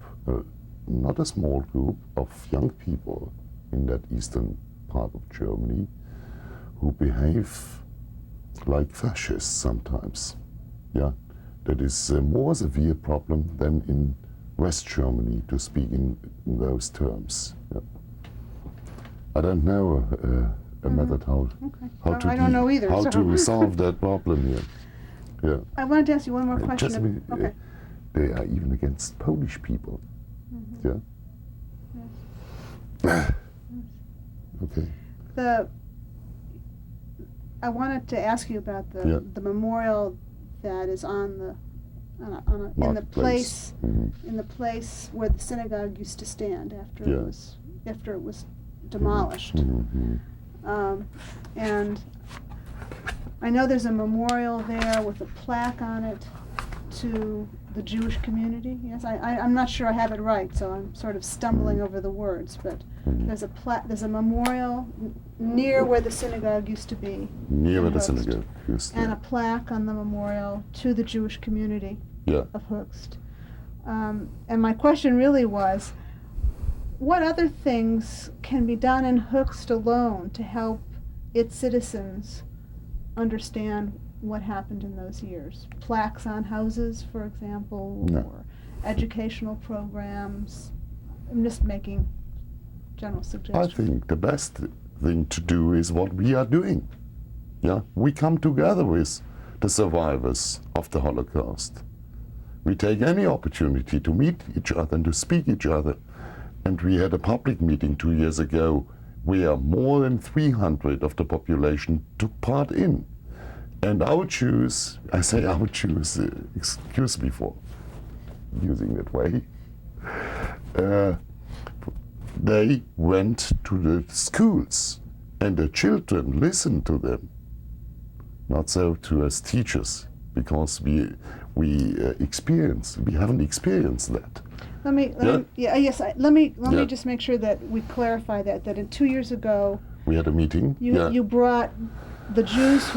not a small group, of young people in that eastern part of Germany who behave like fascists sometimes. Yeah, that is a more severe problem than in West Germany, to speak in those terms. Yeah. I don't know a method how to I don't know either, how so. to resolve that problem here. Yeah. I wanted to ask you one more question. Just Okay. they are even against Polish people. Yeah. Yes. Okay. I wanted to ask you about the memorial that is on the in the place in the place where the synagogue used to stand after it was demolished. And I know there's a memorial there with a plaque on it to the Jewish community. Yes, I'm not sure I have it right, so I'm sort of stumbling over the words. But there's a memorial near where the synagogue used to be. Near where the synagogue used to be. And a plaque on the memorial to the Jewish community of Höchst. And my question really was, what other things can be done in Höchst alone to help its citizens understand what happened in those years? Plaques on houses, for example, or educational programs? I'm just making general suggestions. I think the best thing to do is what we are doing. Yeah, we come together with the survivors of the Holocaust. We take any opportunity to meet each other and to speak each other. And we had a public meeting 2 years ago where more than 300 of the population took part in. And our Jews, I say our Jews, excuse me for using that way, they went to the schools and the children listened to them. Not so to us teachers, because we haven't experienced that. Let me just make sure that we clarify that in 2 years ago we had a meeting. You brought the Jews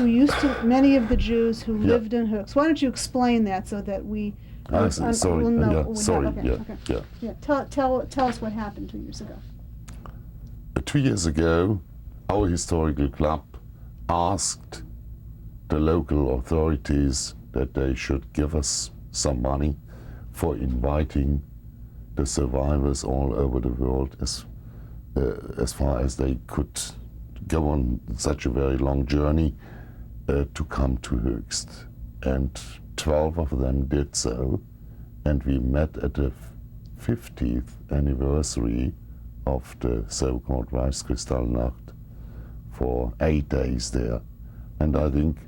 many of the Jews who lived in Höchst. Why don't you explain that so that we will know what we have. Tell us what happened 2 years ago. 2 years ago, our historical club asked the local authorities that they should give us some money for inviting the survivors all over the world as far as they could go on such a very long journey to come to Höchst. And 12 of them did so, and we met at the 50th anniversary of the so-called Reichskristallnacht for 8 days there. And I think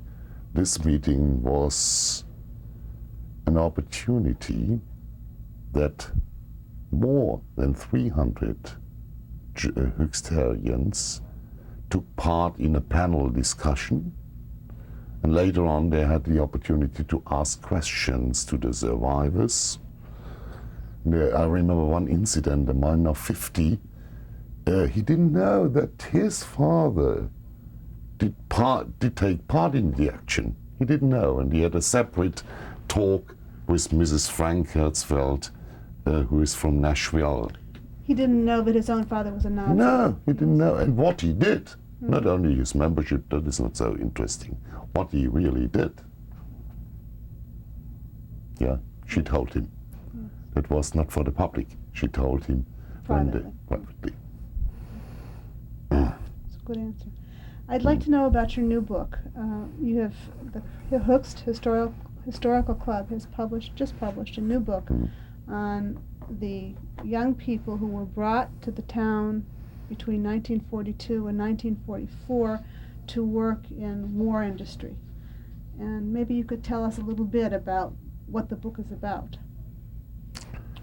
this meeting was an opportunity that more than 300 Höchsterians took part in a panel discussion, and later on they had the opportunity to ask questions to the survivors. I remember one incident, a man of 50, he didn't know that his father did take part in the action. He didn't know, and he had a separate talk with Mrs. Frank Herzfeld, who is from Nashville. He didn't know that his own father was a Nazi. No, he didn't know. And what he did, not only his membership, that is not so interesting, what he really did. Yeah, she told him. That was not for the public. She told him privately. That's a good answer. I'd like to know about your new book. You have the Höchst Historical Club has just published a new book on the young people who were brought to the town between 1942 and 1944 to work in war industry. And maybe you could tell us a little bit about what the book is about.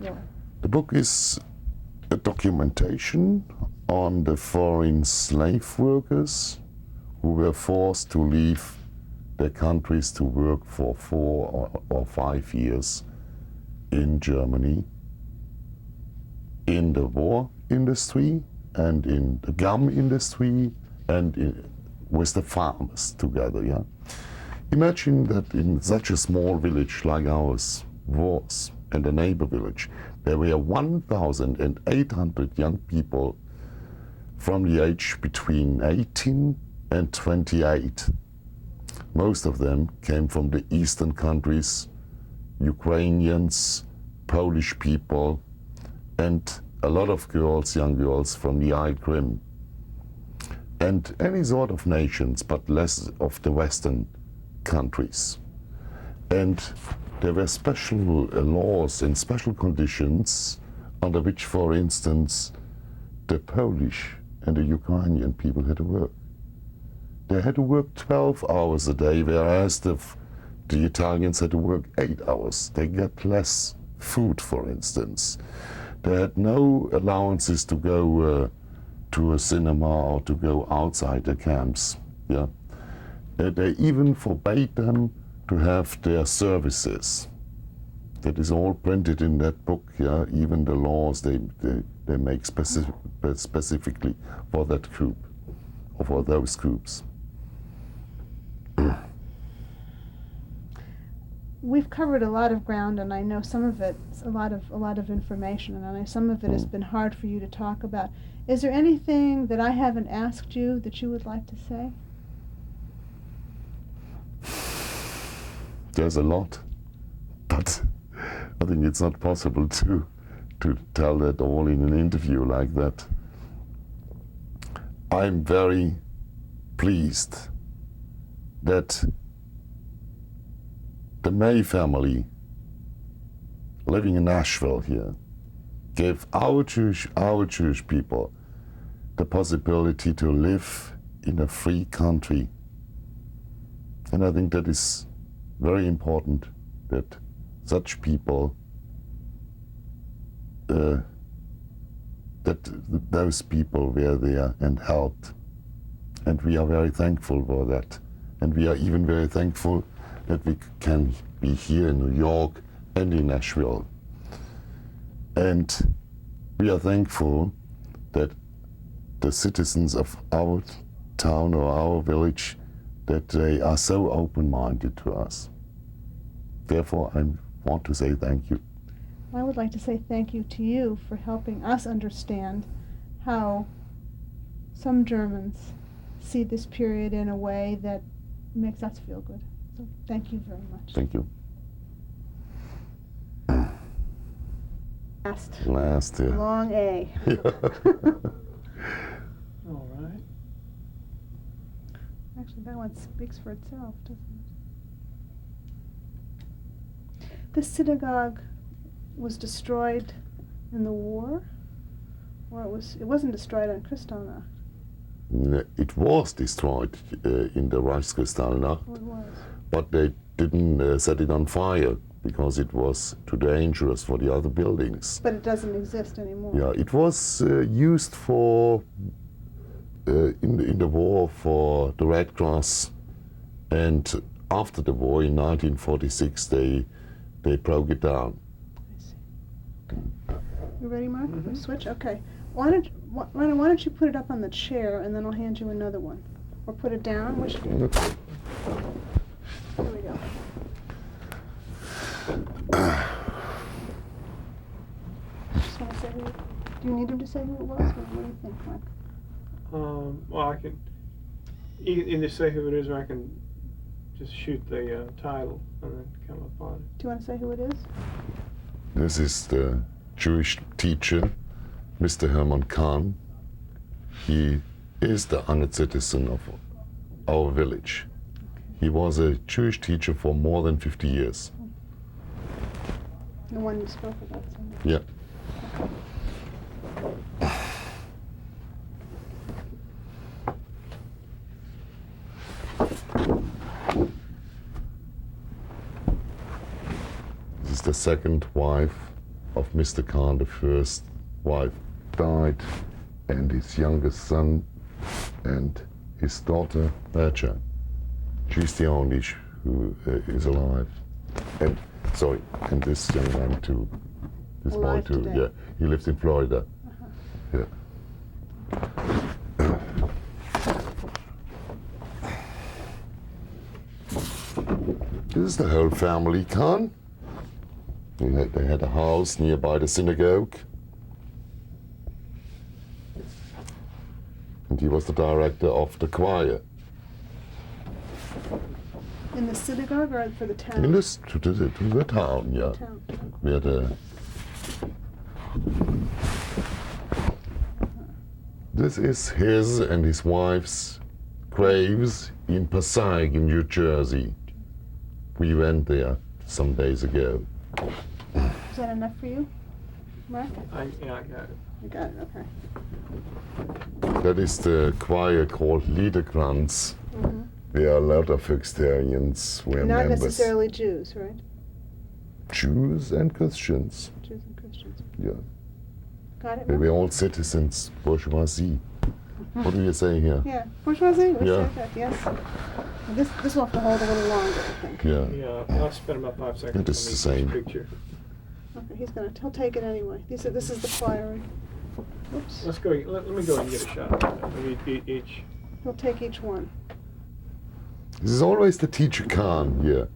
Yeah. The book is a documentation on the foreign slave workers who were forced to leave their countries to work for 4 or 5 years in Germany, in the war industry and in the gum industry and with the farmers together. Yeah? Imagine that in such a small village like ours was, and a neighbor village, there were 1,800 young people from the age between 18 and 28. Most of them came from the eastern countries, Ukrainians, Polish people, and a lot of girls, young girls from the High Crim. And any sort of nations, but less of the Western countries. And there were special laws and special conditions under which, for instance, the Polish and the Ukrainian people had to work. They had to work 12 hours a day, whereas the Italians had to work 8 hours. They get less food, for instance. They had no allowances to go to a cinema or to go outside the camps. Yeah? They even forbade them to have their services. That is all printed in that book. Yeah? Even the laws they make specifically for that group or for those groups. We've covered a lot of ground, and I know some of it's a lot of information, and I know some of it has been hard for you to talk about. Is there anything that I haven't asked you that you would like to say? There's a lot, but I think it's not possible to tell that all in an interview like that. I'm very pleased that the May family living in Nashville here gave our Jewish people the possibility to live in a free country. And I think that is very important, that such people, that those people were there and helped. And we are very thankful for that. And we are even very thankful that we can be here in New York and in Nashville. And we are thankful that the citizens of our town or our village, that they are so open-minded to us. Therefore, I want to say thank you. I would like to say thank you to you for helping us understand how some Germans see this period in a way that makes us feel good. So thank you very much. Thank you. Last. Yeah. Long A. All right. Actually, that one speaks for itself, doesn't it? This synagogue was destroyed in the war, or it wasn't destroyed on Kristallnacht. It was destroyed in the Reichskristallnacht, Oh, it was. but they didn't set it on fire because it was too dangerous for the other buildings. But it doesn't exist anymore. Yeah, it was used for in the war for the Red Cross, and after the war in 1946 they broke it down. I see. You ready, Mark? Mhm. Switch? Okay. Why don't you put it up on the chair, and then I'll hand you another one. Or put it down. Which? Here we go. Just want to say do you need him to say who it was? What do you think, Mark? Well, I can either say who it is, or I can just shoot the title and then come up on it. Do you want to say who it is? This is the Jewish teacher, Mr. Hermann Kahn. He is the honored citizen of our village. He was a Jewish teacher for more than 50 years. The one you spoke about. Sunday. Yeah. This is the second wife of Mr. Kahn. The first wife died and his youngest son, and his daughter, Bercha. She's the only who is alive. And, sorry, and this young man too. This boy Alive too, today. yeah. He lives in Florida. Yeah. This is the whole family, Khan. They had a house nearby the synagogue. And he was the director of the choir. In the synagogue or for the town? In this, to the town, yeah. Town. Where the, this is his and his wife's graves in Passaic in New Jersey. We went there some days ago. Is that enough for you, Mark? Yeah, I got it. You got it, okay. That is the choir called Liederkranz. Mm-hmm. There are a lot of Höchsterians were Not members. necessarily Jews, right? Jews and Christians, Jews and Christians. yeah. Got it? They Mark? were all citizens, bourgeoisie. What do you say here? Yeah. Bourgeoisie? We Yeah. said that, yes. Well, this will have to hold a little longer, I think. Yeah. Yeah, I'll spend about 5 seconds It is on the each same. picture. Okay, he'll take it anyway. This is the choir. Oops. Let me go and get a shot. Let me each. He'll take each one. This is always the teacher Khan here.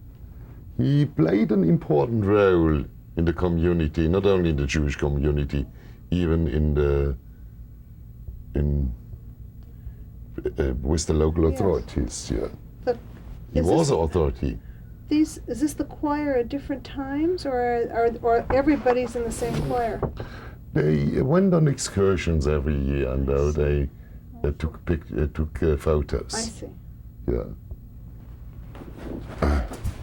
He played an important role in the community, not only in the Jewish community, even with the local Yes. authorities. Yeah, But he is was this- an authority. is this the choir at different times, or everybody's in the same choir? They went on excursions every year, and they took photos. I see. Yeah.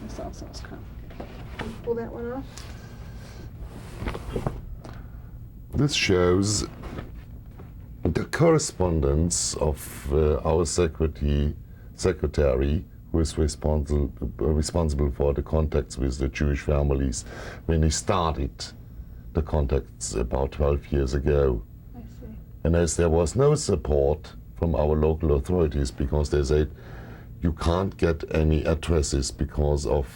This also is complicated. Can you pull that one off? This shows the correspondence of our secretary, who is responsible for the contacts with the Jewish families when he started the contacts about 12 years ago. I see. And as there was no support from our local authorities because they said you can't get any addresses because of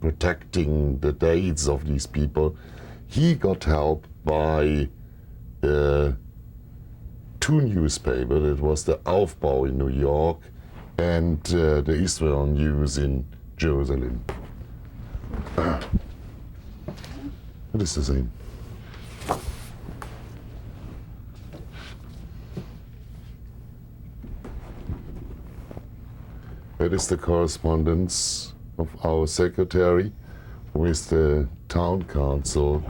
protecting the dates of these people, he got help by two newspapers. It was the Aufbau in New York and the Israel News in Jerusalem. It is the same. That is the correspondence of our secretary with the town council.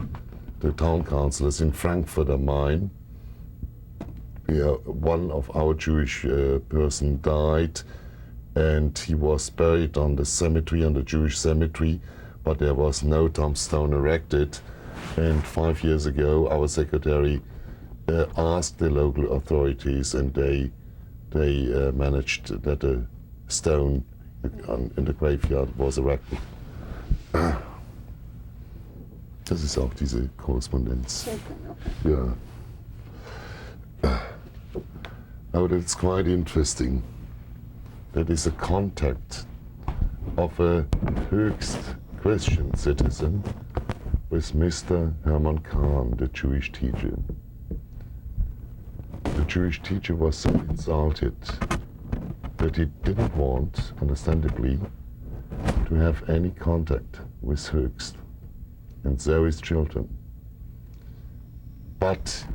The town councillors in Frankfurt am Main. One of our Jewish person died, and he was buried on the cemetery, on the Jewish cemetery, but there was no tombstone erected. And 5 years ago, our secretary asked the local authorities, and they managed that a stone in the graveyard was erected. Das ist auch diese Korrespondenz. Same thing, okay. Yeah. Oh, that's quite interesting. That is a contact of a Höchst Christian citizen with Mr. Hermann Kahn, the Jewish teacher. The Jewish teacher was so insulted that he didn't want, understandably, to have any contact with Höchst, and so his children. But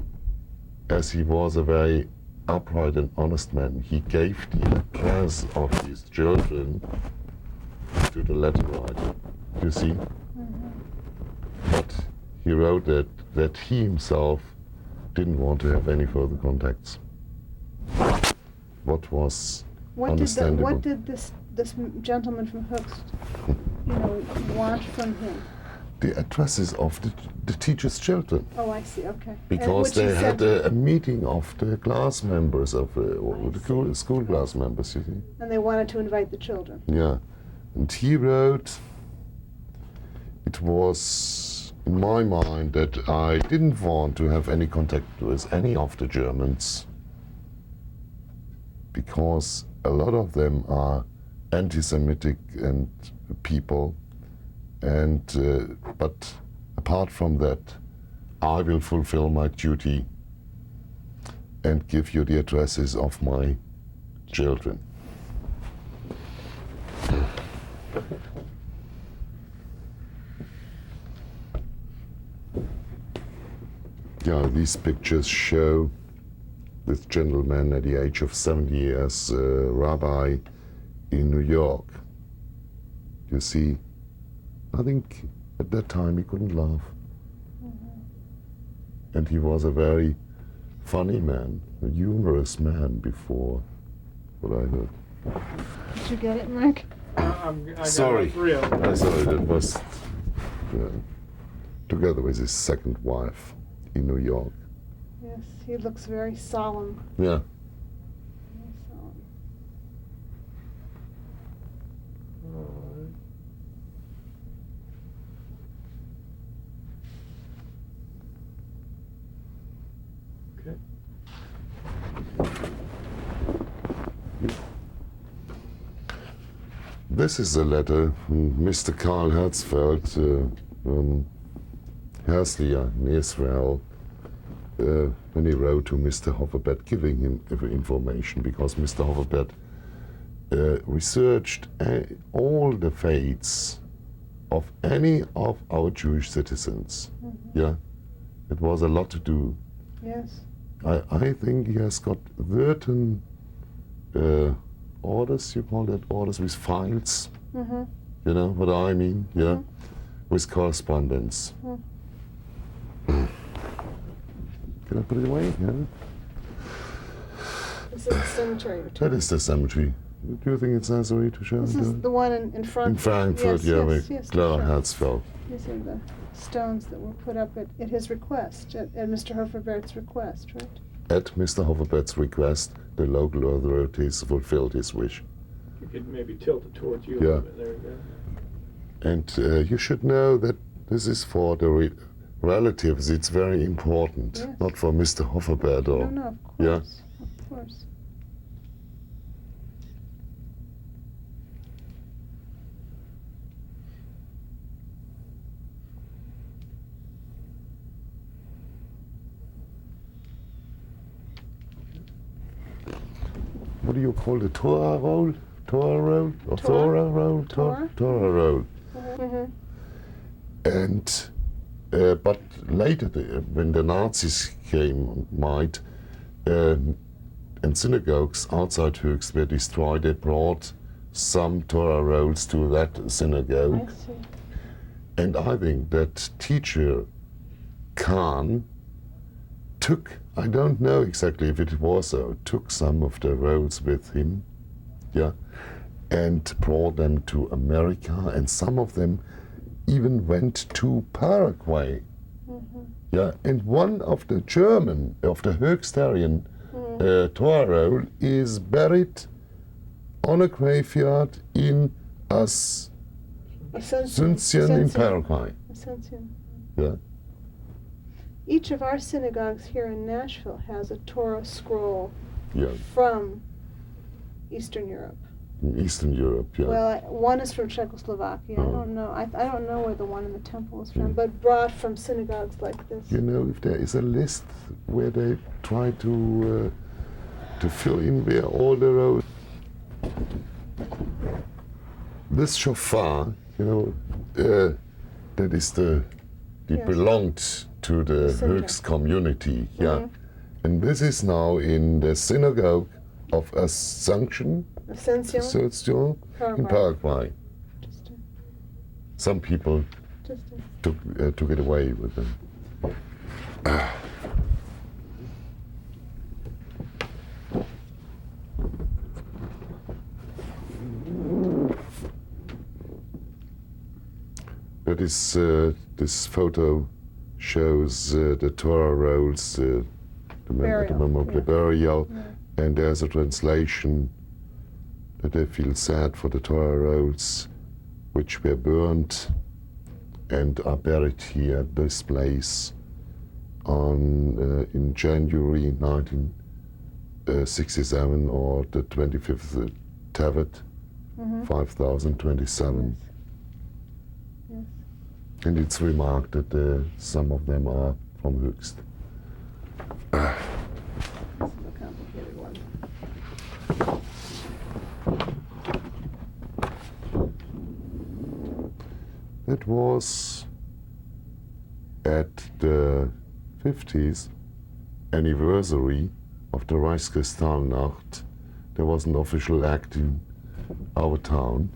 as he was a very upright and honest man, he gave the address of his children to the letter writer, you see? But he wrote that he himself didn't want to have any further contacts. What was understandable. What did this gentleman from Höchst, want from him? The addresses of the teacher's children. Oh, I see. Okay. Because they had a meeting of the class members of the school class members, you see. And they wanted to invite the children. Yeah, and he wrote, it was in my mind that I didn't want to have any contact with any of the Germans because a lot of them are anti-Semitic and people, and but apart from that, I will fulfill my duty and give you the addresses of my children. Yeah, these pictures show this gentleman at the age of 70 years, rabbi in New York. You see, I think at that time he couldn't laugh. And he was a very funny man, a humorous man before what I heard. Did you get it, Mark? I got Sorry. 3 of them. Sorry, that was together with his second wife in New York. Yes, he looks very solemn. Yeah. Very solemn. Alright. Okay. This is a letter from Mr. Karl Herzfeld from Herzliya in Israel when he wrote to Mr. Hofferbett giving him information because Mr. Hofferbett researched all the fates of any of our Jewish citizens. Yeah, it was a lot to do. Yes. I think he has got 13 orders, you call that orders, with files. Mm-hmm. You know what I mean? Yeah, with correspondence. Can I put it away? Yeah. This is the cemetery you're talking That is the cemetery. Do you think it's necessary to show This it? is the one in Frankfurt. In Frankfurt, yeah, with yes, Clara sure. Herzfeld. These are the stones that were put up at his request, at Mr. Hoferbert's request, right? At Mr. Hofferbett's request, the local authorities fulfilled his wish. You could maybe tilt it towards you a Yeah. little bit. There we go. And you should know that this is for the relatives. It's very important, Yes. not for Mr. Hofferbett or. No, of course. Yeah. Of course. What do you call the Torah roll? Torah roll? Or Torah? Torah roll? Torah? Torah roll. Mm-hmm. And but later, when the Nazis might, and synagogues outside Höchst were destroyed, they brought some Torah rolls to that synagogue. I see. And I think that teacher Kahn took, I don't know exactly if it was so, took some of the rolls with him, yeah, and brought them to America, and some of them even went to Paraguay. Yeah, and one of the German, of the Höchsterian Torah roll is buried on a graveyard in Asunción in Paraguay. Asunción. Yeah. Each of our synagogues here in Nashville has a Torah scroll Yeah, from Eastern Europe. in Eastern Europe, yeah. Well, one is from Czechoslovakia. I Oh. don't know. I don't know where the one in the temple is from, but brought from synagogues like this. You know, if there is a list where they try to fill in where all the roads. This shofar, you know, that is it Yes. belonged to the Center. Höchst community, yeah. Mhm. And this is now in the synagogue of Asunción Ascension, in Paraguay. Interesting. Some people Interesting. took it away with them. That is, this photo shows the Torah rolls, the Burial, memorial of the yeah. burial, Yeah. and there's a translation that they feel sad for the Torah rolls which were burned, and are buried here at this place in January 1967 or the 25th Tevet, 5027. Yes. And it's remarked that some of them are from Höchst. This is a complicated one. It was at the 50th anniversary of the Reichskristallnacht. There was an official act in our town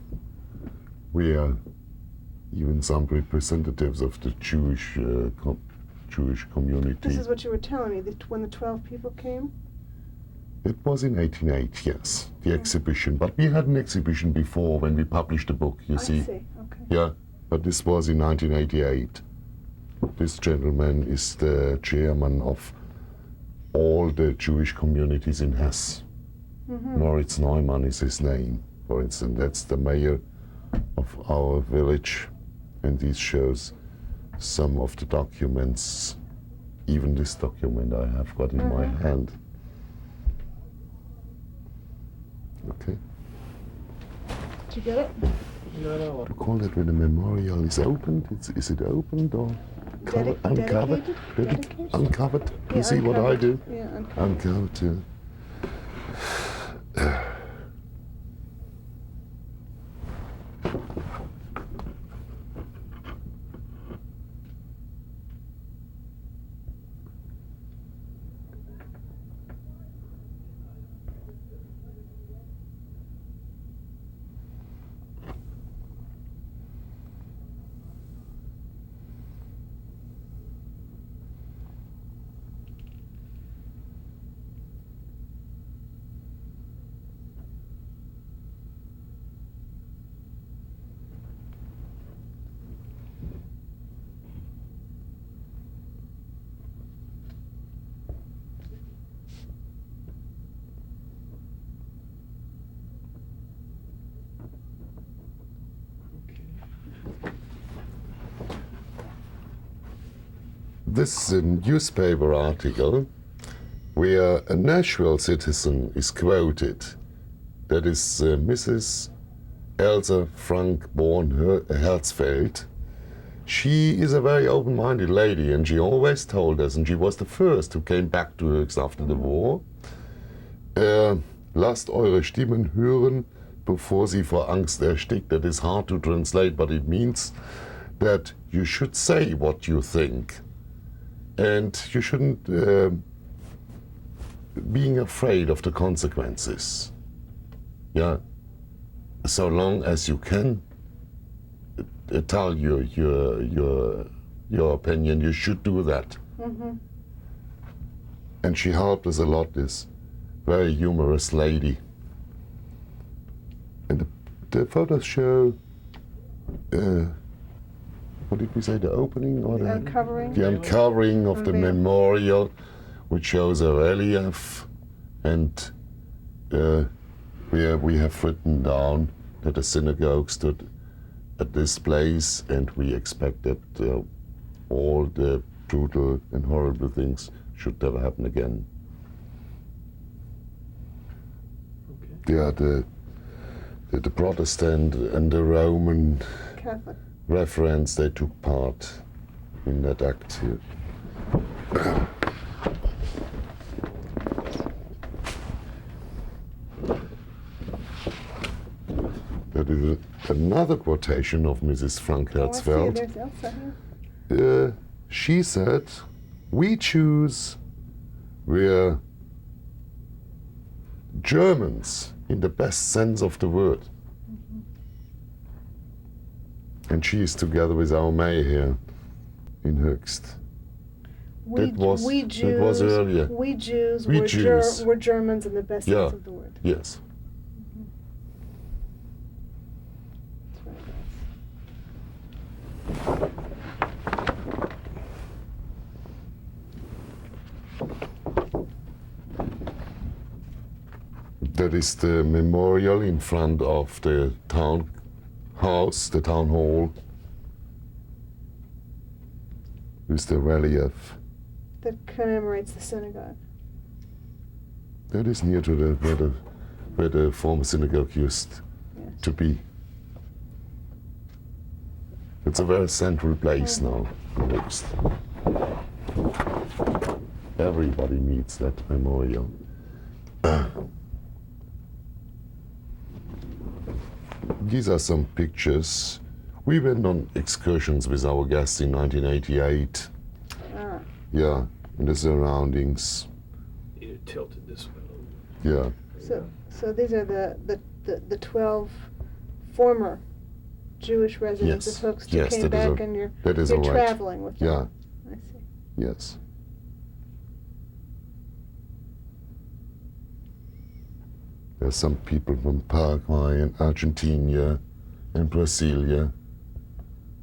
where even some representatives of the Jewish community. This is what you were telling me, that when the 12 people came? It was in 1880, yes, the exhibition. But we had an exhibition before when we published the book, you see. I see, okay. Yeah, but this was in 1988. This gentleman is the chairman of all the Jewish communities in Hesse. Moritz Neumann is his name, for instance. That's the mayor of our village. And this shows some of the documents, even this document I have got in my hand. Okay. Did you get it? No. To call it when the memorial is opened, is it opened or uncovered? Dedicated? Uncovered. Yeah, You see what I do? Yeah, uncovered. Uncovered, yeah. This is a newspaper article where a Nashville citizen is quoted. That is Mrs. Elsa Frank born Herzfeld. She is a very open-minded lady, and she always told us, and she was the first who came back to Höchst after the war. Lasst eure Stimmen hören, bevor sie vor Angst erstickt. That is hard to translate, but it means that you should say what you think. And you shouldn't being afraid of the consequences. Yeah, so long as you can tell your opinion, you should do that. And she helped us a lot. This very humorous lady. And the photos show. What did we say? The opening or the uncovering? The uncovering of the memorial, which shows a relief, and we have written down that the synagogue stood at this place, and we expect that all the brutal and horrible things should never happen again. Okay. Yeah, the Protestant and the Roman Catholic. reference, they took part in that act here. That is another quotation of Mrs. Frank Oh, I see. Herzfeld. There's Elsa here. She said, "We Jews were Germans in the best sense of the word." And she is together with our mayor here in Höchst. We Jews earlier. We Jews We were, Jews. Were Germans in the best Yeah. sense of the word. Yes. That's very nice. That is the memorial in front of the town house, the town hall. with the relief. That commemorates the synagogue. That is near to where the former synagogue used Yes. to be. It's a very central place now. Next. Everybody meets that memorial. These are some pictures. We went on excursions with our guests in 1988. Ah, Yeah, in the surroundings. Need it tilted this way. Yeah, so these are the 12 former Jewish residents Yes. of Hoaxton Yes, came that is back, a- and you're that is all right. traveling with them. Yeah. I see. yes. There's some people from Paraguay and Argentina and Brasilia.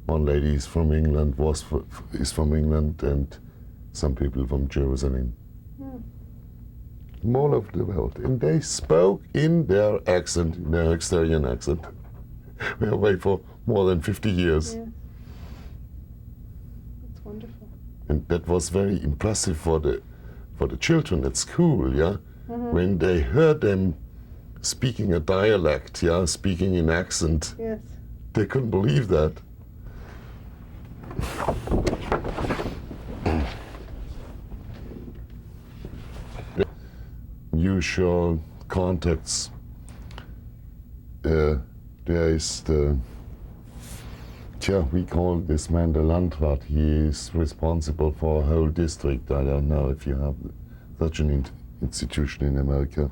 One lady is from England, is from England, and some people from Jerusalem. From all over the world. And they spoke in their accent, in their Exterior accent. We were away for more than 50 years. Yes. That's wonderful. And that was very impressive for the children at school, yeah? When they heard them speaking a dialect, yeah, speaking in accent, Yes. they couldn't believe that. Usual contacts. There is we call this man the Landrat. He is responsible for a whole district. I don't know if you have such an institution in America.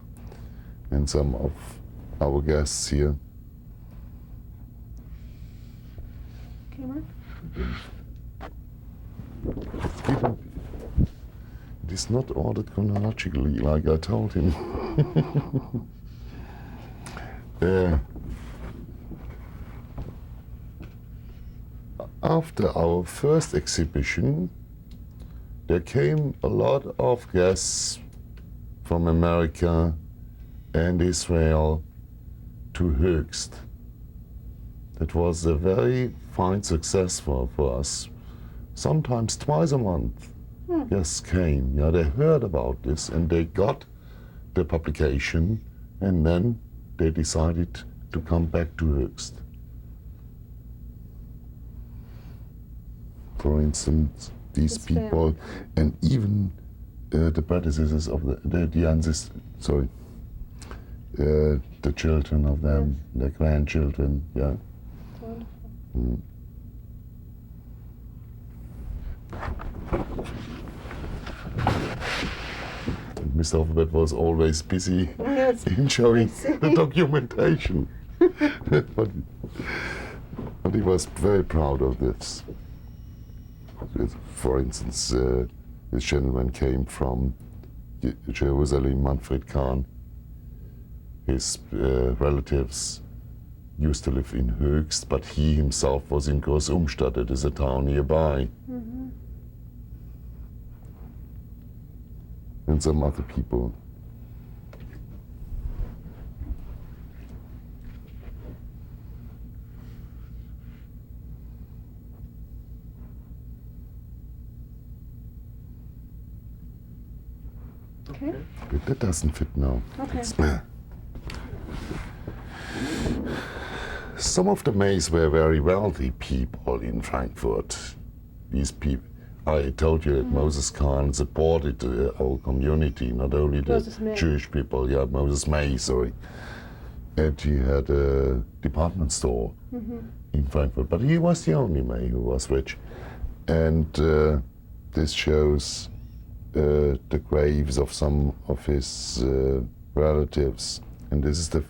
And some of our guests here. Okay, Mark? It is not ordered chronologically, like I told him. After our first exhibition, there came a lot of guests from America and Israel to Höchst. That was a very fine success for us. Sometimes twice a month, guests came. Yeah, they heard about this and they got the publication, and then they decided to come back to Höchst. For instance, these His people, and even the predecessors of the ancestors, sorry, the children of them, their grandchildren, yeah. Wonderful. And Mr. Hoffenberg was always busy Yes. in showing see. the documentation. but he was very proud of this. For instance, this gentleman came from Jerusalem, Manfred Kahn. His relatives used to live in Höchst, but he himself was in Großumstadt, it is a town nearby. And some other people. Okay. But that doesn't fit now. Okay. Some of the Mays were very wealthy people in Frankfurt. These people, I told you that Moses Kahn supported our community, not only the Moses May. Jewish people, yeah, Moses May, sorry. And he had a department store in Frankfurt, but he was the only May who was rich. And this shows the graves of some of his relatives, and this is the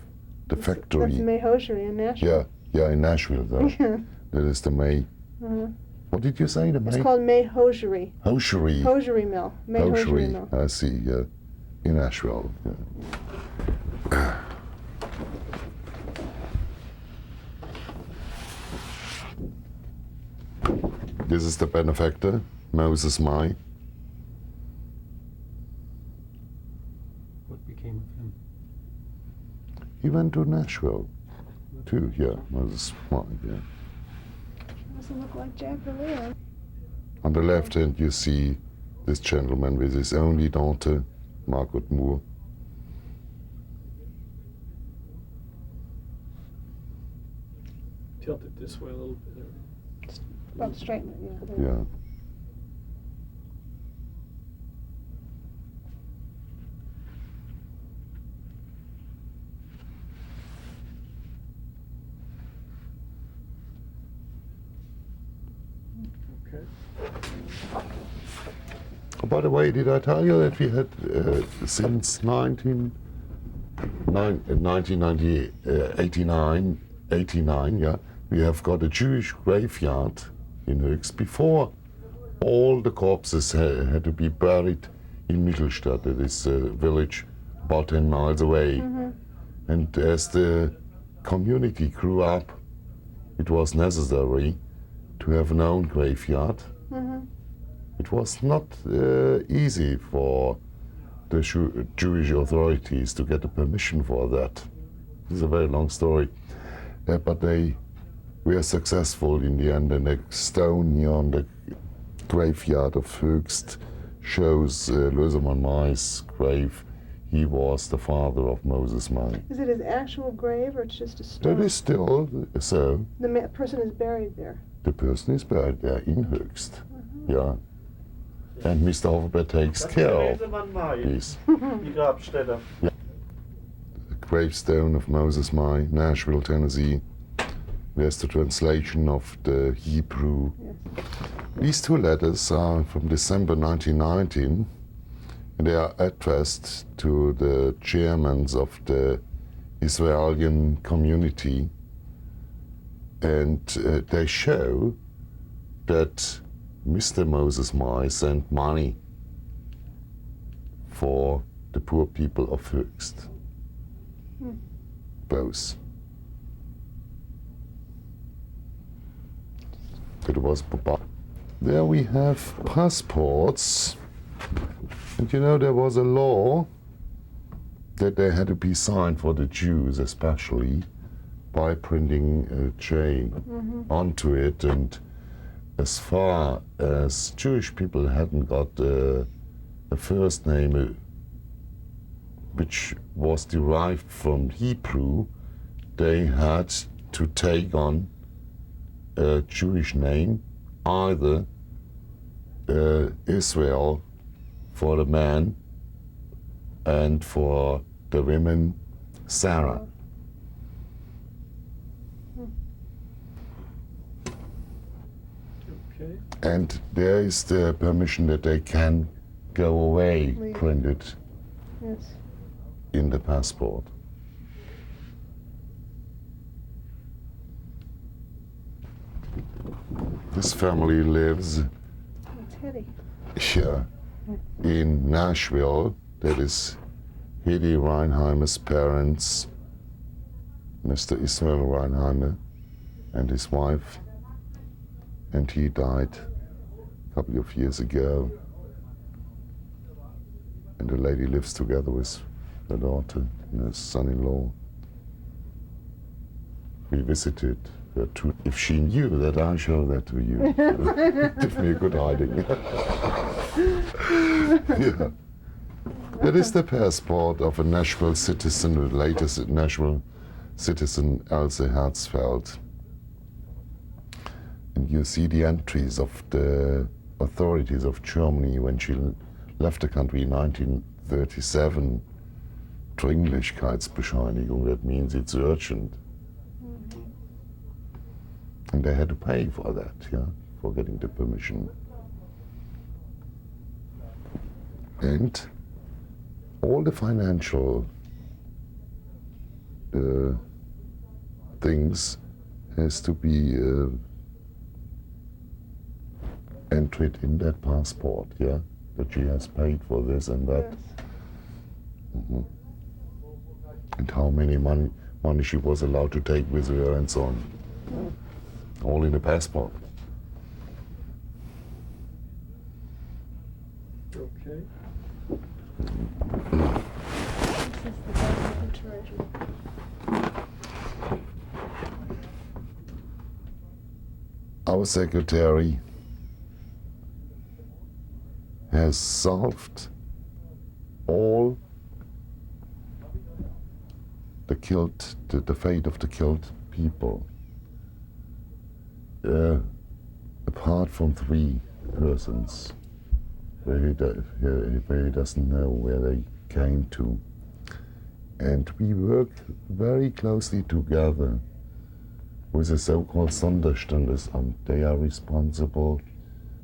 factory. That's May Hosiery in Nashville. Yeah, in Nashville. That is the May. What did you say? The May? It's called May Hosiery. Hosiery. Hosiery Mill. May Hosiery Mill. I see. Yeah, in Nashville. Yeah. This is the benefactor, Moses May. What became of him? He went to Nashville too. Yeah, Moses May. Yeah. Doesn't look like Jack or Leo. On the left hand you see this gentleman with his only daughter, Margaret Moore. Tilt it this way a little bit. There. About straighten it, yeah. Yeah. Okay. Oh, by the way, did I tell you that we had since 1989, yeah, we have got a Jewish graveyard in Höchst. Before, all the corpses had to be buried in Mittelstadt, this village about 10 miles away. Mm-hmm. And as the community grew up, it was necessary to have an own graveyard. Mm-hmm. It was not easy for the Jewish authorities to get the permission for that. This is a very long story. But they were successful in the end, and the stone here on the graveyard of Höchst shows Lösemann Mai's grave. He was the father of Moses Mai. Is it his actual grave or it's just a stone? That is still so. The person is buried there. The person is buried there in Höchst. Mm-hmm. Yeah. And Mr. Hoferberg takes care of this. Die Grabstätte. The gravestone of Moses Mai, Nashville, Tennessee. There's the translation of the Hebrew. Yes. These two letters are from December 1919, and they are addressed to the chairmen of the Israeli community, and they show that Mr. Moses Mai sent money for the poor people of Höchst. Both. It was there we have passports, and you know there was a law that they had to be signed for the Jews especially by printing a chain onto it, and as far as Jewish people hadn't got a first name which was derived from Hebrew, they had to take on a Jewish name, either Israel for the man and for the women, Sarah. Okay. And there is the permission that they can go away Leave. printed Yes. in the passport. This family lives It's Hetty. here in Nashville. That is Hedy Reinheimer's parents, Mr. Israel Reinheimer and his wife, and he died a couple of years ago. And the lady lives together with the daughter and her son-in-law. We visited her too. If she knew that I show that to you, give me a good hiding. Yeah. That is the passport of a Nashville citizen, the latest Nashville citizen, Else Herzfeld. And you see the entries of the authorities of Germany when she left the country in 1937. Dringlichkeitsbescheinigung, that means it's urgent. And they had to pay for that, yeah, for getting the permission. And all the financial things has to be entered in that passport, yeah, that she has paid for this and that. Yes. And how many money she was allowed to take with her and so on. All in the passport. Okay. This is the back of the treasury. Our secretary has solved all the fate of the killed people, apart from 3 persons where he doesn't know where they came to. And we work very closely together with the so-called Sonderstandesamt. They are responsible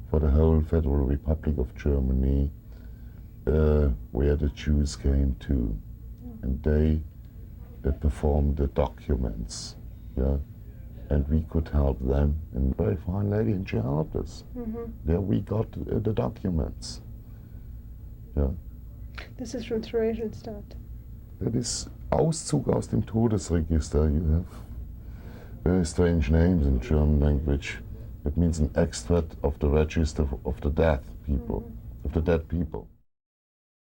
for the whole Federal Republic of Germany, where the Jews came to. And they perform the documents, yeah? And we could help them. And a very fine lady, and she helped us. There we got the documents. Yeah. This is from Theresienstadt. That is Auszug aus dem Todesregister. You have very strange names in German language. It means an extract of the register of the dead people, of the dead people.